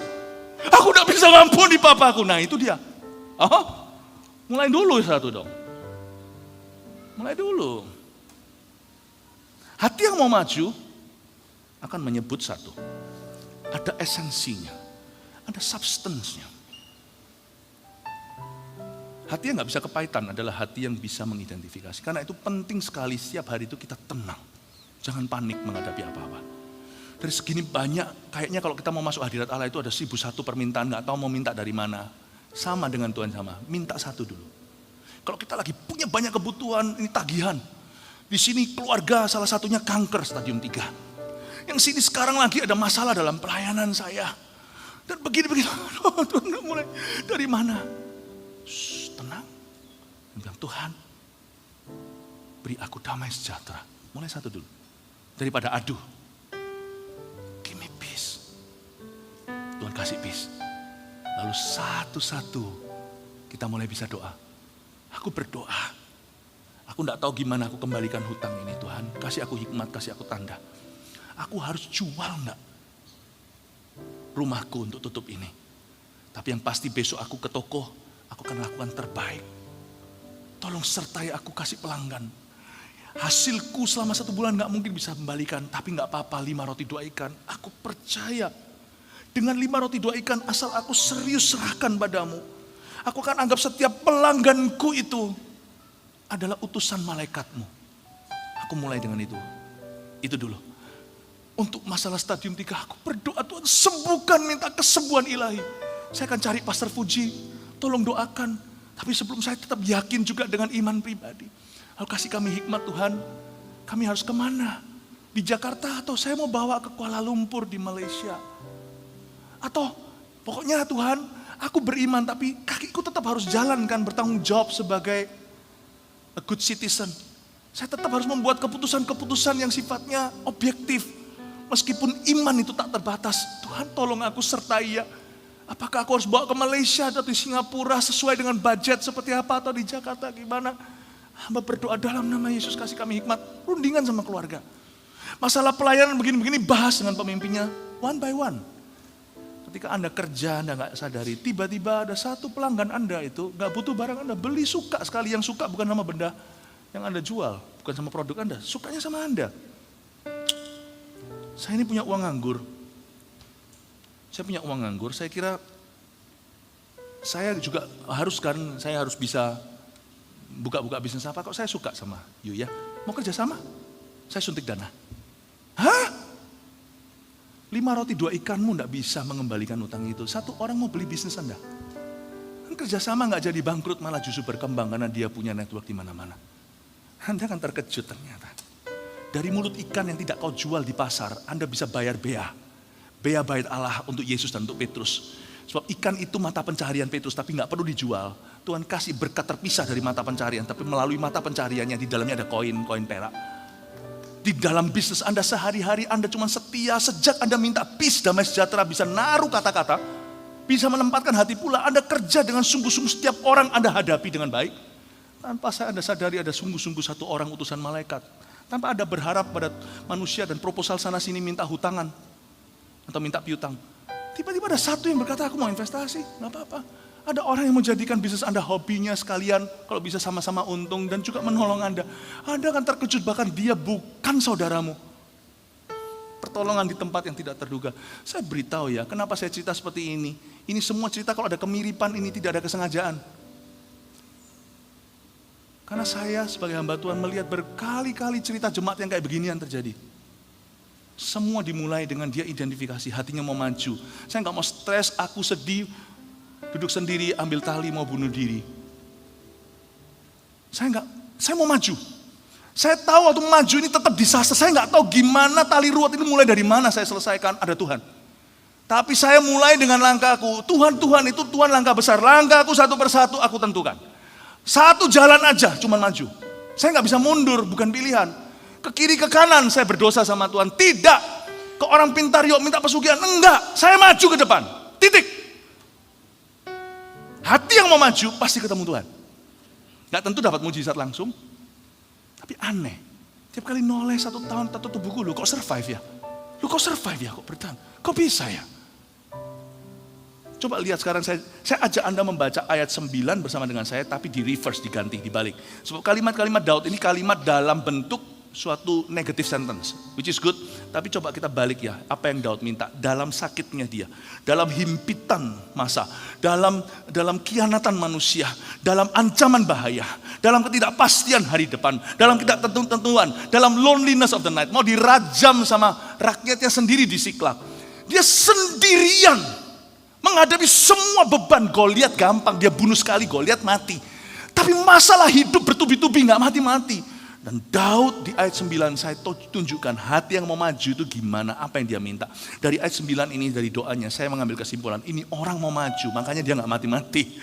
Aku gak bisa ngampuni papaku. Nah itu dia. Mulai dulu satu dong. Mulai dulu. Hati yang mau maju akan menyebut satu. Ada esensinya, ada substance-nya. Hati yang gak bisa kepahitan adalah hati yang bisa mengidentifikasi. Karena itu penting sekali setiap hari itu kita tenang. Jangan panik menghadapi apa-apa. Dari segini banyak, kayaknya kalau kita mau masuk hadirat Allah itu ada 1001 permintaan, gak tahu mau minta dari mana. Sama dengan Tuhan sama, minta satu dulu. Kalau kita lagi punya banyak kebutuhan, ini tagihan. Di sini keluarga salah satunya kanker stadium 3. Yang sini sekarang lagi ada masalah dalam pelayanan saya. Dan begini-begini, Tuhan mulai dari mana? Tenang, bilang Tuhan beri aku damai sejahtera. Mulai satu dulu. Daripada aduh, give me peace. Tuhan kasih peace. Lalu satu-satu kita mulai bisa doa. Aku berdoa. Aku gak tahu gimana aku kembalikan hutang ini Tuhan. Kasih aku hikmat, kasih aku tanda. Aku harus jual gak rumahku untuk tutup ini. Tapi yang pasti besok aku ke toko. Aku akan lakukan terbaik. Tolong sertai aku, kasih pelanggan. Hasilku selama 1 bulan gak mungkin bisa kembalikan. Tapi gak apa-apa, 5 roti 2 ikan. Aku percaya. Dengan 5 roti 2 ikan, asal aku serius serahkan padamu. Aku akan anggap setiap pelangganku itu adalah utusan malaikatmu. Aku mulai dengan itu. Itu dulu. Untuk masalah stadium 3, aku berdoa Tuhan sembuhkan, minta kesembuhan ilahi. Saya akan cari Pastor Fuji. Tolong doakan. Tapi sebelum saya tetap yakin juga dengan iman pribadi. Lalu kasih kami hikmat Tuhan. Kami harus kemana? di Jakarta, atau saya mau bawa ke Kuala Lumpur di Malaysia. Atau pokoknya Tuhan, aku beriman tapi kakiku tetap harus jalan kan, bertanggung jawab sebagai a good citizen. Saya tetap harus membuat keputusan-keputusan yang sifatnya objektif. Meskipun iman itu tak terbatas, Tuhan tolong aku sertai ya. Apakah aku harus bawa ke Malaysia atau di Singapura sesuai dengan budget seperti apa, atau di Jakarta gimana? Hamba berdoa dalam nama Yesus, kasih kami hikmat, rundingan sama keluarga. Masalah pelayanan begini-begini bahas dengan pemimpinnya one by one. Ketika Anda kerja, Anda gak sadari, tiba-tiba ada satu pelanggan Anda itu gak butuh barang Anda, beli suka sekali. Yang suka bukan sama benda yang Anda jual, bukan sama produk Anda, sukanya sama Anda. Saya ini punya uang nganggur. Saya kira saya juga saya harus bisa buka-buka bisnis apa. Kok saya suka sama Yu ya? Mau kerja sama? Saya suntik dana. Hah? 5 roti 2 ikanmu enggak bisa mengembalikan utang itu. 1 orang mau beli bisnis Anda. Kan kerjasama enggak jadi bangkrut, malah justru berkembang karena dia punya network di mana-mana. Anda akan terkejut ternyata. Dari mulut ikan yang tidak kau jual di pasar, Anda bisa bayar bea. Bea bait Allah untuk Yesus dan untuk Petrus. Sebab ikan itu mata pencaharian Petrus, tapi nggak perlu dijual. Tuhan kasih berkat terpisah dari mata pencaharian, tapi melalui mata pencahariannya di dalamnya ada koin perak. Di dalam bisnis Anda sehari-hari Anda cuma setia, sejak Anda minta peace, damai sejahtera, bisa naruh kata-kata, bisa menempatkan hati pula. Anda kerja dengan sungguh-sungguh, setiap orang Anda hadapi dengan baik. Tanpa Anda sadari ada sungguh-sungguh satu orang utusan malaikat. Tanpa Anda berharap pada manusia dan proposal sana sini minta hutangan atau minta piutang. Tiba-tiba ada satu yang berkata, aku mau investasi, gak apa-apa. Ada orang yang menjadikan bisnis Anda hobinya sekalian, kalau bisa sama-sama untung dan juga menolong Anda. Anda akan terkejut, bahkan dia bukan saudaramu. Pertolongan di tempat yang tidak terduga. Saya beritahu ya, kenapa saya cerita seperti ini. Ini semua cerita kalau ada kemiripan, ini tidak ada kesengajaan. Karena saya sebagai hamba Tuhan melihat berkali-kali cerita jemaat yang kayak beginian terjadi. Semua dimulai dengan dia identifikasi, hatinya mau maju. Saya gak mau stres, aku sedih, duduk sendiri, ambil tali, mau bunuh diri. Saya mau maju. Saya tahu waktu maju ini tetap disaster. Saya gak tahu gimana tali ruwet ini mulai dari mana saya selesaikan, ada Tuhan. Tapi saya mulai dengan langkahku. Tuhan itu Tuhan langkah besar. Langkahku satu persatu aku tentukan. Satu jalan aja, cuma maju. Saya gak bisa mundur, bukan pilihan. Ke kiri, ke kanan, saya berdosa sama Tuhan. Tidak. Ke orang pintar, yuk minta pesugihan. Enggak, saya maju ke depan. Titik. Hati yang mau maju, pasti ketemu Tuhan. Gak tentu dapat mujizat langsung. Tapi aneh. Tiap kali noleh 1 tahun, tutup buku, lu kok survive ya? Lu kok survive ya? Kok bertahan? Kok bisa ya? Coba lihat sekarang saya ajak Anda membaca ayat 9 bersama dengan saya, tapi di reverse, diganti, dibalik. Sebab kalimat-kalimat Daud ini kalimat dalam bentuk suatu negative sentence, which is good. Tapi coba kita balik ya, apa yang Daud minta dalam sakitnya dia, dalam himpitan masa, dalam khianatan manusia, dalam ancaman bahaya, dalam ketidakpastian hari depan, dalam ketidaktentuan, dalam loneliness of the night, mau dirajam sama rakyatnya sendiri di Siklak. Dia sendirian menghadapi semua beban. Goliat gampang, dia bunuh sekali, Goliat mati. Tapi masalah hidup bertubi-tubi, gak mati-mati. Dan Daud di ayat 9 saya tunjukkan hati yang mau maju itu gimana, apa yang dia minta. Dari ayat 9 ini, dari doanya, saya mengambil kesimpulan, ini orang mau maju, makanya dia gak mati-mati.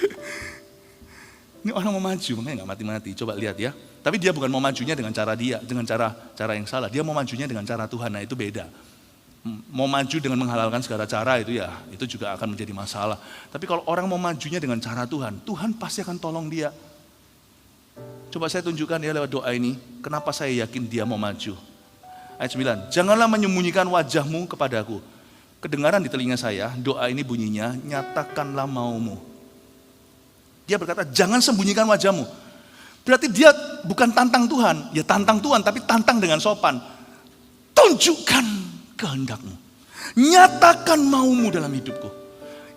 Ini orang mau maju, makanya gak mati-mati. Coba lihat ya. Tapi dia bukan mau majunya dengan cara dia, dengan cara yang salah. Dia mau majunya dengan cara Tuhan, nah itu beda. Mau maju dengan menghalalkan segala cara itu ya, itu juga akan menjadi masalah. Tapi kalau orang mau majunya dengan cara Tuhan, Tuhan pasti akan tolong dia. Coba saya tunjukkan ya lewat doa ini, kenapa saya yakin dia mau maju. Ayat 9, janganlah menyembunyikan wajahmu kepadaku. Kedengaran di telinga saya, doa ini bunyinya, nyatakanlah maumu. Dia berkata, jangan sembunyikan wajahmu. Berarti dia bukan tantang Tuhan, ya tantang Tuhan, tapi tantang dengan sopan. Tunjukkan kehendakmu. Nyatakan maumu dalam hidupku.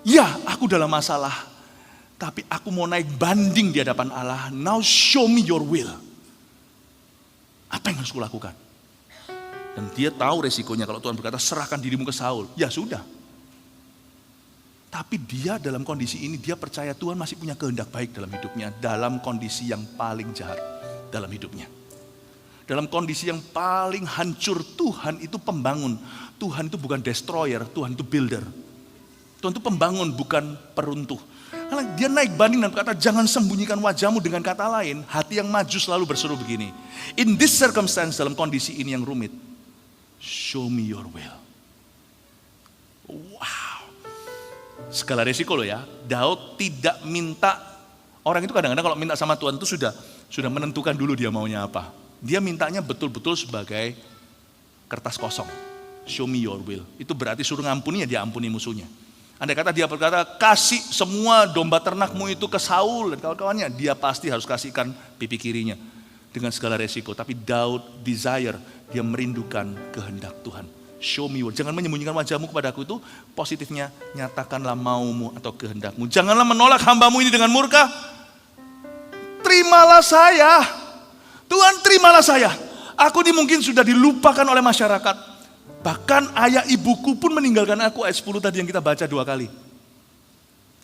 Ya, aku dalam masalah. Tapi aku mau naik banding di hadapan Allah. Now show me your will. Apa yang harus kulakukan? Dan dia tahu resikonya kalau Tuhan berkata serahkan dirimu ke Saul. Ya sudah. Tapi dia dalam kondisi ini, dia percaya Tuhan masih punya kehendak baik dalam hidupnya. Dalam kondisi yang paling jahat dalam hidupnya. Dalam kondisi yang paling hancur, Tuhan itu pembangun. Tuhan itu bukan destroyer, Tuhan itu builder. Tuhan itu pembangun, bukan peruntuh. Karena dia naik banding dan berkata, jangan sembunyikan wajahmu. Dengan kata lain, hati yang maju selalu berseru begini. In this circumstance, dalam kondisi ini yang rumit, show me your will. Wow. Segala resiko loh ya. Daud tidak minta, orang itu kadang-kadang kalau minta sama Tuhan itu sudah menentukan dulu dia maunya apa. Dia mintanya betul-betul sebagai kertas kosong. Show me your will. Itu berarti suruh ngampuni ya dia ampuni musuhnya. Andai kata dia berkata, kasih semua domba ternakmu itu ke Saul dan kawan-kawannya, dia pasti harus kasihkan pipi kirinya dengan segala resiko. Tapi Daud desire, dia merindukan kehendak Tuhan. Show me your will. Jangan menyembunyikan wajahmu kepadaku, itu positifnya, nyatakanlah maumu atau kehendakmu. Janganlah menolak hambamu ini dengan murka. Terimalah saya. Tuhan, terimalah saya. Aku ini mungkin sudah dilupakan oleh masyarakat. Bahkan ayah ibuku pun meninggalkan aku, ayat 10 tadi yang kita baca 2 kali.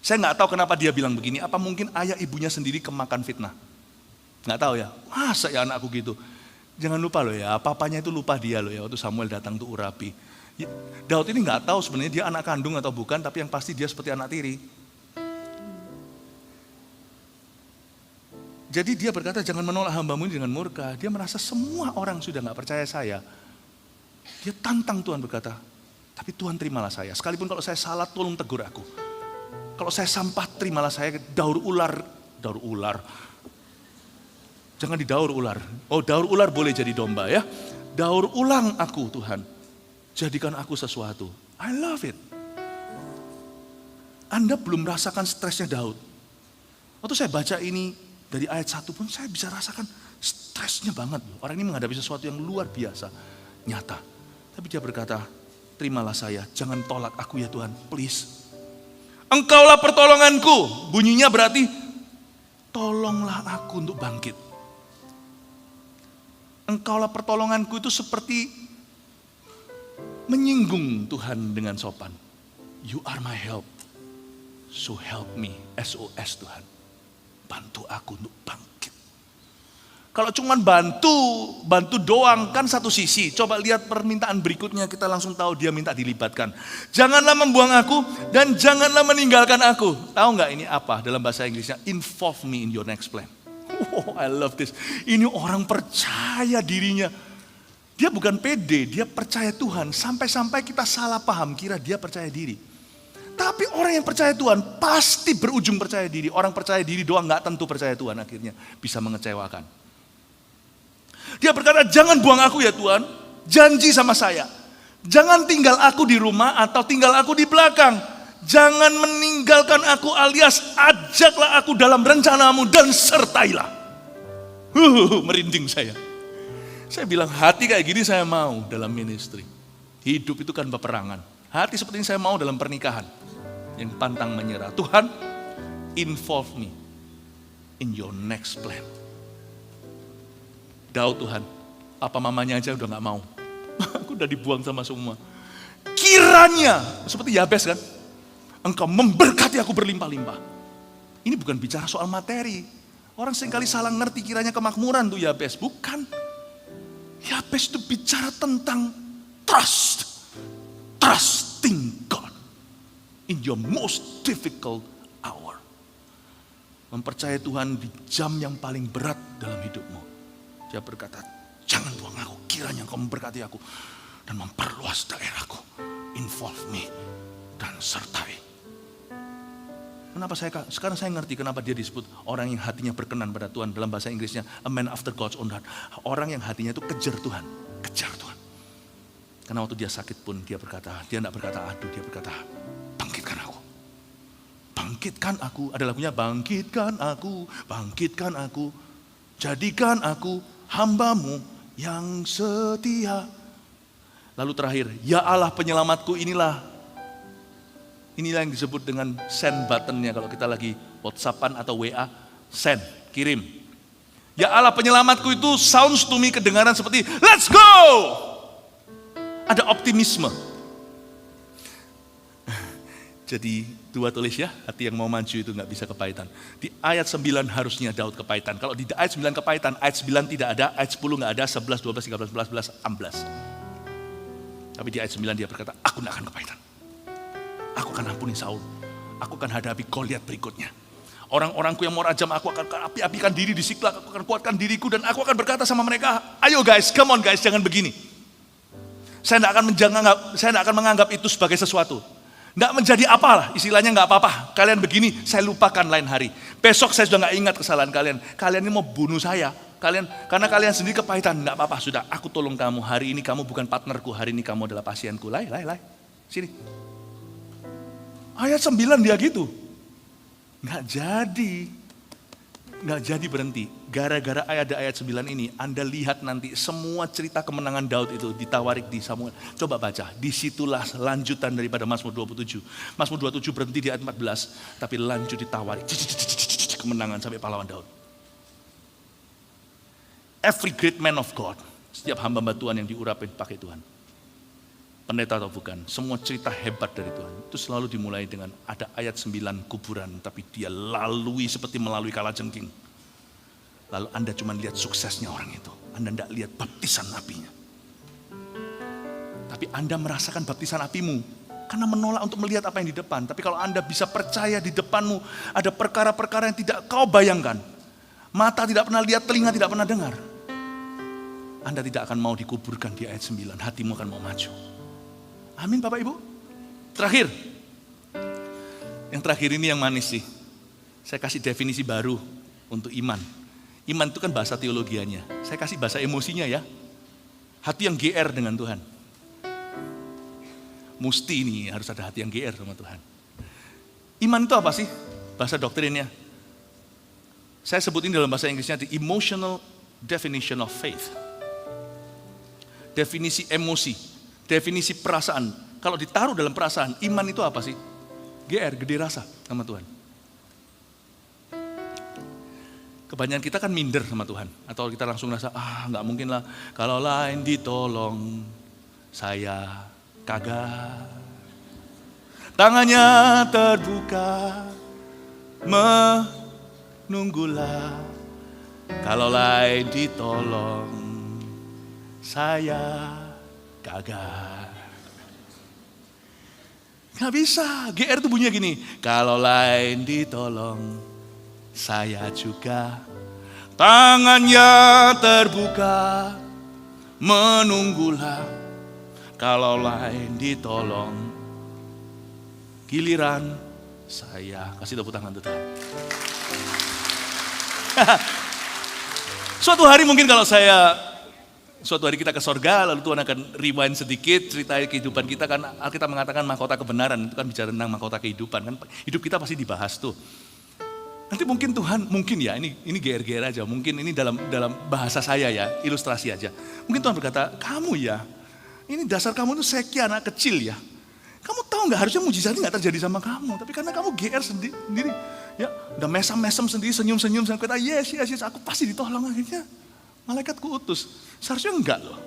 Saya nggak tahu kenapa dia bilang begini. Apa mungkin ayah ibunya sendiri kemakan fitnah? Nggak tahu ya. Masa ya anakku gitu? Jangan lupa loh ya, papanya itu lupa dia loh ya waktu Samuel datang tuh Urapi. Daud ini nggak tahu sebenarnya dia anak kandung atau bukan, tapi yang pasti dia seperti anak tiri. Jadi dia berkata, jangan menolak hambamu ini dengan murka. Dia merasa semua orang sudah nggak percaya saya. Dia tantang Tuhan berkata, tapi Tuhan terimalah saya. Sekalipun kalau saya salah, tolong tegur aku. Kalau saya sampah, terimalah saya. Daur ular. Jangan didaur ular. Oh, daur ular boleh jadi domba ya. Daur ulang aku Tuhan. Jadikan aku sesuatu. I love it. Anda belum merasakan stresnya Daud. Waktu saya baca ini dari ayat 1 pun saya bisa rasakan stresnya banget. Orang ini menghadapi sesuatu yang luar biasa. Nyata. Tapi dia berkata, terimalah saya, jangan tolak aku ya Tuhan, please. Engkaulah pertolonganku. Bunyinya berarti, tolonglah aku untuk bangkit. Engkaulah pertolonganku itu seperti menyinggung Tuhan dengan sopan. You are my help, so help me, SOS Tuhan. Bantu aku untuk bangkit. Kalau cuma bantu doang kan satu sisi. Coba lihat permintaan berikutnya, kita langsung tahu dia minta dilibatkan. Janganlah membuang aku dan janganlah meninggalkan aku. Tahu nggak ini apa dalam bahasa Inggrisnya? Involve me in your next plan. Oh, I love this. Ini orang percaya dirinya. Dia bukan pede, dia percaya Tuhan. Sampai-sampai kita salah paham, kira dia percaya diri. Tapi orang yang percaya Tuhan pasti berujung percaya diri. Orang percaya diri doang nggak tentu percaya Tuhan, akhirnya bisa mengecewakan. Dia berkata, jangan buang aku ya Tuhan, janji sama saya. Jangan tinggal aku di rumah atau tinggal aku di belakang. Jangan meninggalkan aku alias ajaklah aku dalam rencanamu dan sertailah. Merinding saya. Saya bilang hati kayak gini saya mau dalam ministry. Hidup itu kan peperangan. Hati seperti ini saya mau dalam pernikahan. Yang pantang menyerah. Tuhan, involve me in your next plan. Daud Tuhan, apa mamanya aja udah gak mau. Aku udah dibuang sama semua. Kiranya, seperti Yabes kan, engkau memberkati aku berlimpah-limpah. Ini bukan bicara soal materi. Orang seringkali salah ngerti kiranya kemakmuran tuh Yabes. Bukan. Yabes itu bicara tentang trust. Trusting God in your most difficult hour. Mempercayai Tuhan di jam yang paling berat dalam hidupmu. Dia berkata, jangan buang aku, kiranya engkau memberkati aku dan memperluas daerahku. Involve me dan sertai. Kenapa sekarang saya ngerti kenapa dia disebut orang yang hatinya berkenan pada Tuhan. Dalam bahasa Inggrisnya, a man after God's own heart. Orang yang hatinya itu kejar Tuhan, kejar Tuhan. Karena waktu dia sakit pun dia berkata, dia tidak berkata aduh, dia berkata, bangkitkan aku. Bangkitkan aku, ada lagunya, bangkitkan aku, bangkitkan aku. Jadikan aku hambamu yang setia. Lalu terakhir, ya Allah penyelamatku, inilah yang disebut dengan send buttonnya kalau kita lagi WhatsAppan atau WA, send, kirim. Ya Allah penyelamatku itu sounds to me kedengaran seperti let's go. Ada optimisme. Jadi 2 tulis ya, hati yang mau maju itu nggak bisa kepahitan. Di ayat 9 harusnya Daud kepahitan. Kalau di ayat 9 kepahitan, ayat 9 tidak ada, ayat 10 nggak ada, 11, 12, 13, 14, 16. Tapi di ayat 9 dia berkata, aku nggak akan kepahitan. Aku akan ampuni Saul. Aku akan hadapi Goliat berikutnya. Orang-orangku yang mau rajam, aku akan api-apikan diri di Siklag, aku akan kuatkan diriku dan aku akan berkata sama mereka, ayo guys, come on guys, jangan begini. Saya tidak akan menganggap itu sebagai sesuatu. Nggak menjadi apalah, istilahnya nggak apa-apa. Kalian begini, saya lupakan lain hari. Besok saya sudah nggak ingat kesalahan kalian. Kalian ini mau bunuh saya. Karena kalian sendiri kepahitan, nggak apa-apa. Sudah, aku tolong kamu. Hari ini kamu bukan partnerku, hari ini kamu adalah pasienku. Lai. Sini. Ayat 9 dia gitu. Nggak jadi berhenti. Gara-gara ayat 9 ini, Anda lihat nanti semua cerita kemenangan Daud itu ditawarik di Samuel. Coba baca, disitulah lanjutan daripada Mazmur 27. Mazmur 27 berhenti di ayat 14, tapi lanjut ditawarik. Kemenangan sampai pahlawan Daud. Every great man of God, setiap hamba Tuhan yang diurapin pakai Tuhan. Pendeta atau bukan, semua cerita hebat dari Tuhan. Itu selalu dimulai dengan ada ayat 9 kuburan, tapi dia lalui seperti melalui kalajengking. Lalu Anda cuma lihat suksesnya orang itu. Anda tidak lihat baptisan apinya. Tapi Anda merasakan baptisan apimu, karena menolak untuk melihat apa yang di depan. Tapi kalau Anda bisa percaya di depanmu, ada perkara-perkara yang tidak kau bayangkan. Mata tidak pernah lihat, telinga tidak pernah dengar. Anda tidak akan mau dikuburkan di ayat 9, hatimu akan mau maju. Amin Bapak Ibu. Terakhir. Yang terakhir ini yang manis sih. Saya kasih definisi baru untuk iman. Iman itu kan bahasa teologianya. Saya kasih bahasa emosinya ya. Hati yang GR dengan Tuhan. Mesti ini harus ada hati yang GR sama Tuhan. Iman itu apa sih? Bahasa doktrinnya. Saya sebutin dalam bahasa Inggrisnya the emotional definition of faith. Definisi emosi. Definisi perasaan, kalau ditaruh dalam perasaan, iman itu apa sih? GR, gede rasa sama Tuhan. Kebanyakan kita kan minder sama Tuhan. Atau kita langsung rasa, nggak mungkin lah. Kalau lain ditolong, saya kagak. Tangannya terbuka, menunggulah. Kalau lain ditolong, saya kagak. Gak bisa. GR itu bunyinya gini. Kalau lain ditolong, saya juga. Tangannya terbuka, menunggulah. Kalau lain ditolong, giliran saya. Kasih tepuk tangan untuk Tuhan. Suatu hari kita ke sorga, lalu Tuhan akan rewind sedikit cerita kehidupan kita, kan Alkitab mengatakan mahkota kebenaran, itu kan bicara tentang mahkota kehidupan, kan hidup kita pasti dibahas tuh. Nanti mungkin Tuhan, mungkin ya, ini GR-GR aja, mungkin ini dalam bahasa saya ya, ilustrasi aja. Mungkin Tuhan berkata, kamu ya, ini dasar kamu tuh seki anak kecil ya. Kamu tahu nggak harusnya mujizat ini nggak terjadi sama kamu, tapi karena kamu GR sendiri, ya udah mesem sendiri, senyum-senyum, saya kata yes, aku pasti ditolong akhirnya. Malaikatku utus. Seharusnya enggak loh.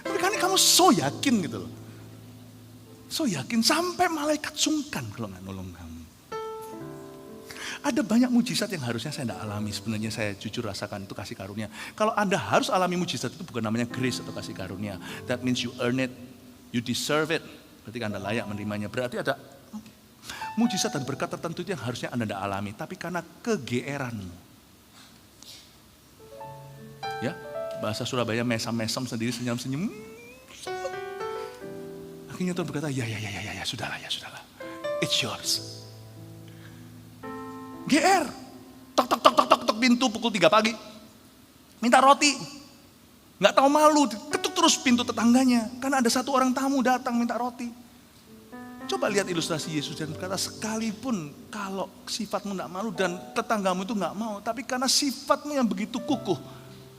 Tapi karena kamu so yakin gitu loh. So yakin sampai malaikat sungkan kalau nggak nolong kamu. Ada banyak mujizat yang harusnya saya tidak alami. Sebenarnya saya jujur rasakan itu kasih karunia. Kalau Anda harus alami mujizat itu bukan namanya grace atau kasih karunia. That means you earn it, you deserve it. Berarti Anda layak menerimanya. Berarti ada mujizat dan berkat tertentu yang harusnya Anda tidak alami. Tapi karena kegeeranmu. Ya, bahasa Surabaya mesam-mesam sendiri, senyum-senyum. Akhirnya Tuhan berkata, ya, sudahlah. It's yours. GR. Tok pintu pukul 3 pagi. Minta roti. Nggak tahu malu, ketuk terus pintu tetangganya. Karena ada satu orang tamu datang minta roti. Coba lihat ilustrasi Yesus dan berkata, sekalipun kalau sifatmu nggak malu dan tetanggamu itu nggak mau, tapi karena sifatmu yang begitu kukuh,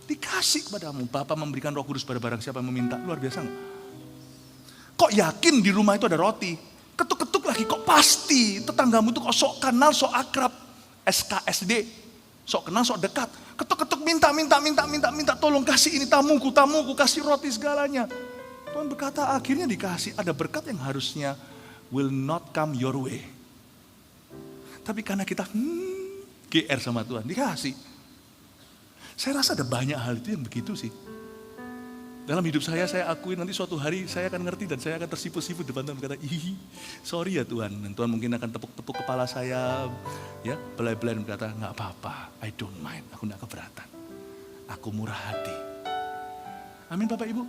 dikasih kepadamu. Bapa memberikan Roh Kudus pada barang siapa yang meminta. Luar biasa nggak? Kok yakin di rumah itu ada roti? Ketuk-ketuk lagi, kok pasti tetanggamu itu kok sok kenal, sok akrab. SKSD, sok kenal, sok dekat. Ketuk-ketuk minta, tolong kasih ini tamuku, kasih roti segalanya. Tuhan berkata akhirnya dikasih. Ada berkat yang harusnya will not come your way. Tapi karena kita GR sama Tuhan, dikasih. Saya rasa ada banyak hal itu yang begitu sih. Dalam hidup saya akui nanti suatu hari saya akan ngerti dan saya akan tersipu-sipu depan Tuhan berkata, sorry ya Tuhan. Dan Tuhan mungkin akan tepuk-tepuk kepala saya, ya belai-belai dan berkata, nggak apa-apa, I don't mind, aku nggak keberatan. Aku murah hati. Amin Bapak Ibu.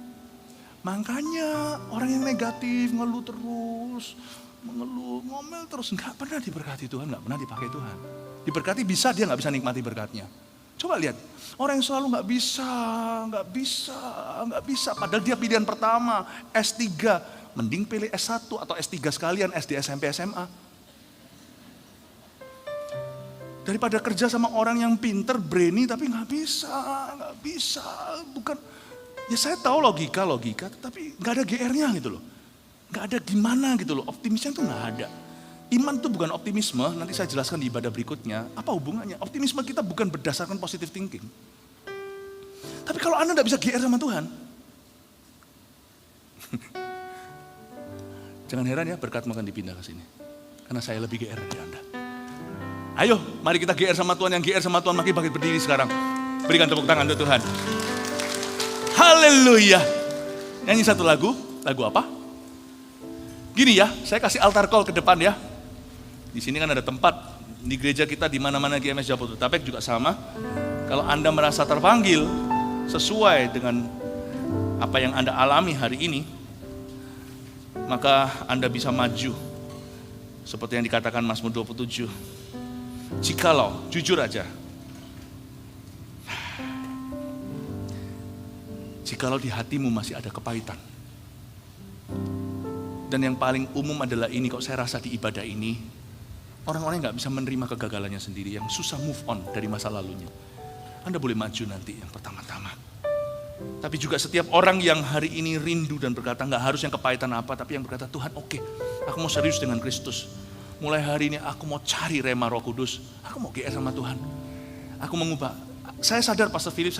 Makanya orang yang negatif, ngeluh terus, ngomel terus, nggak pernah diberkati Tuhan, nggak pernah dipakai Tuhan. Diberkati bisa, dia nggak bisa nikmati berkatnya. Coba lihat, orang yang selalu nggak bisa, padahal dia pilihan pertama, S3, mending pilih S1 atau S3 sekalian, SD, SMP, SMA. Daripada kerja sama orang yang pinter, brainy, tapi nggak bisa, bukan. Ya saya tahu logika, tapi nggak ada GR-nya gitu loh. Nggak ada gimana gitu loh, optimisnya tuh nggak ada. Iman itu bukan optimisme, nanti saya jelaskan di ibadah berikutnya. Apa hubungannya? Optimisme kita bukan berdasarkan positive thinking. Tapi kalau Anda tidak bisa GR sama Tuhan, jangan heran ya berkat akan dipindah ke sini. Karena saya lebih GR dari Anda. Ayo, mari kita GR sama Tuhan, yang GR sama Tuhan makin berdiri sekarang. Berikan tepuk tangan untuk Tuhan. Haleluya. Nyanyi satu lagu apa? Gini ya, saya kasih altar call ke depan ya. Di sini kan ada tempat, di gereja kita di mana-mana GMS Jabodetabek juga sama. Kalau Anda merasa terpanggil sesuai dengan apa yang Anda alami hari ini, maka Anda bisa maju. Seperti yang dikatakan Mazmur 27. Jikalau, jujur aja. Jikalau di hatimu masih ada kepahitan. Dan yang paling umum adalah ini, kok saya rasa di ibadah ini, orang-orang yang gak bisa menerima kegagalannya sendiri, yang susah move on dari masa lalunya. Anda boleh maju nanti yang pertama-tama. Tapi juga setiap orang yang hari ini rindu dan berkata, gak harus yang kepahitan apa, tapi yang berkata, Tuhan oke, aku mau serius dengan Kristus. Mulai hari ini aku mau cari rema Roh Kudus, aku mau GR sama Tuhan. Aku mengubah. Saya sadar Pastor Philip,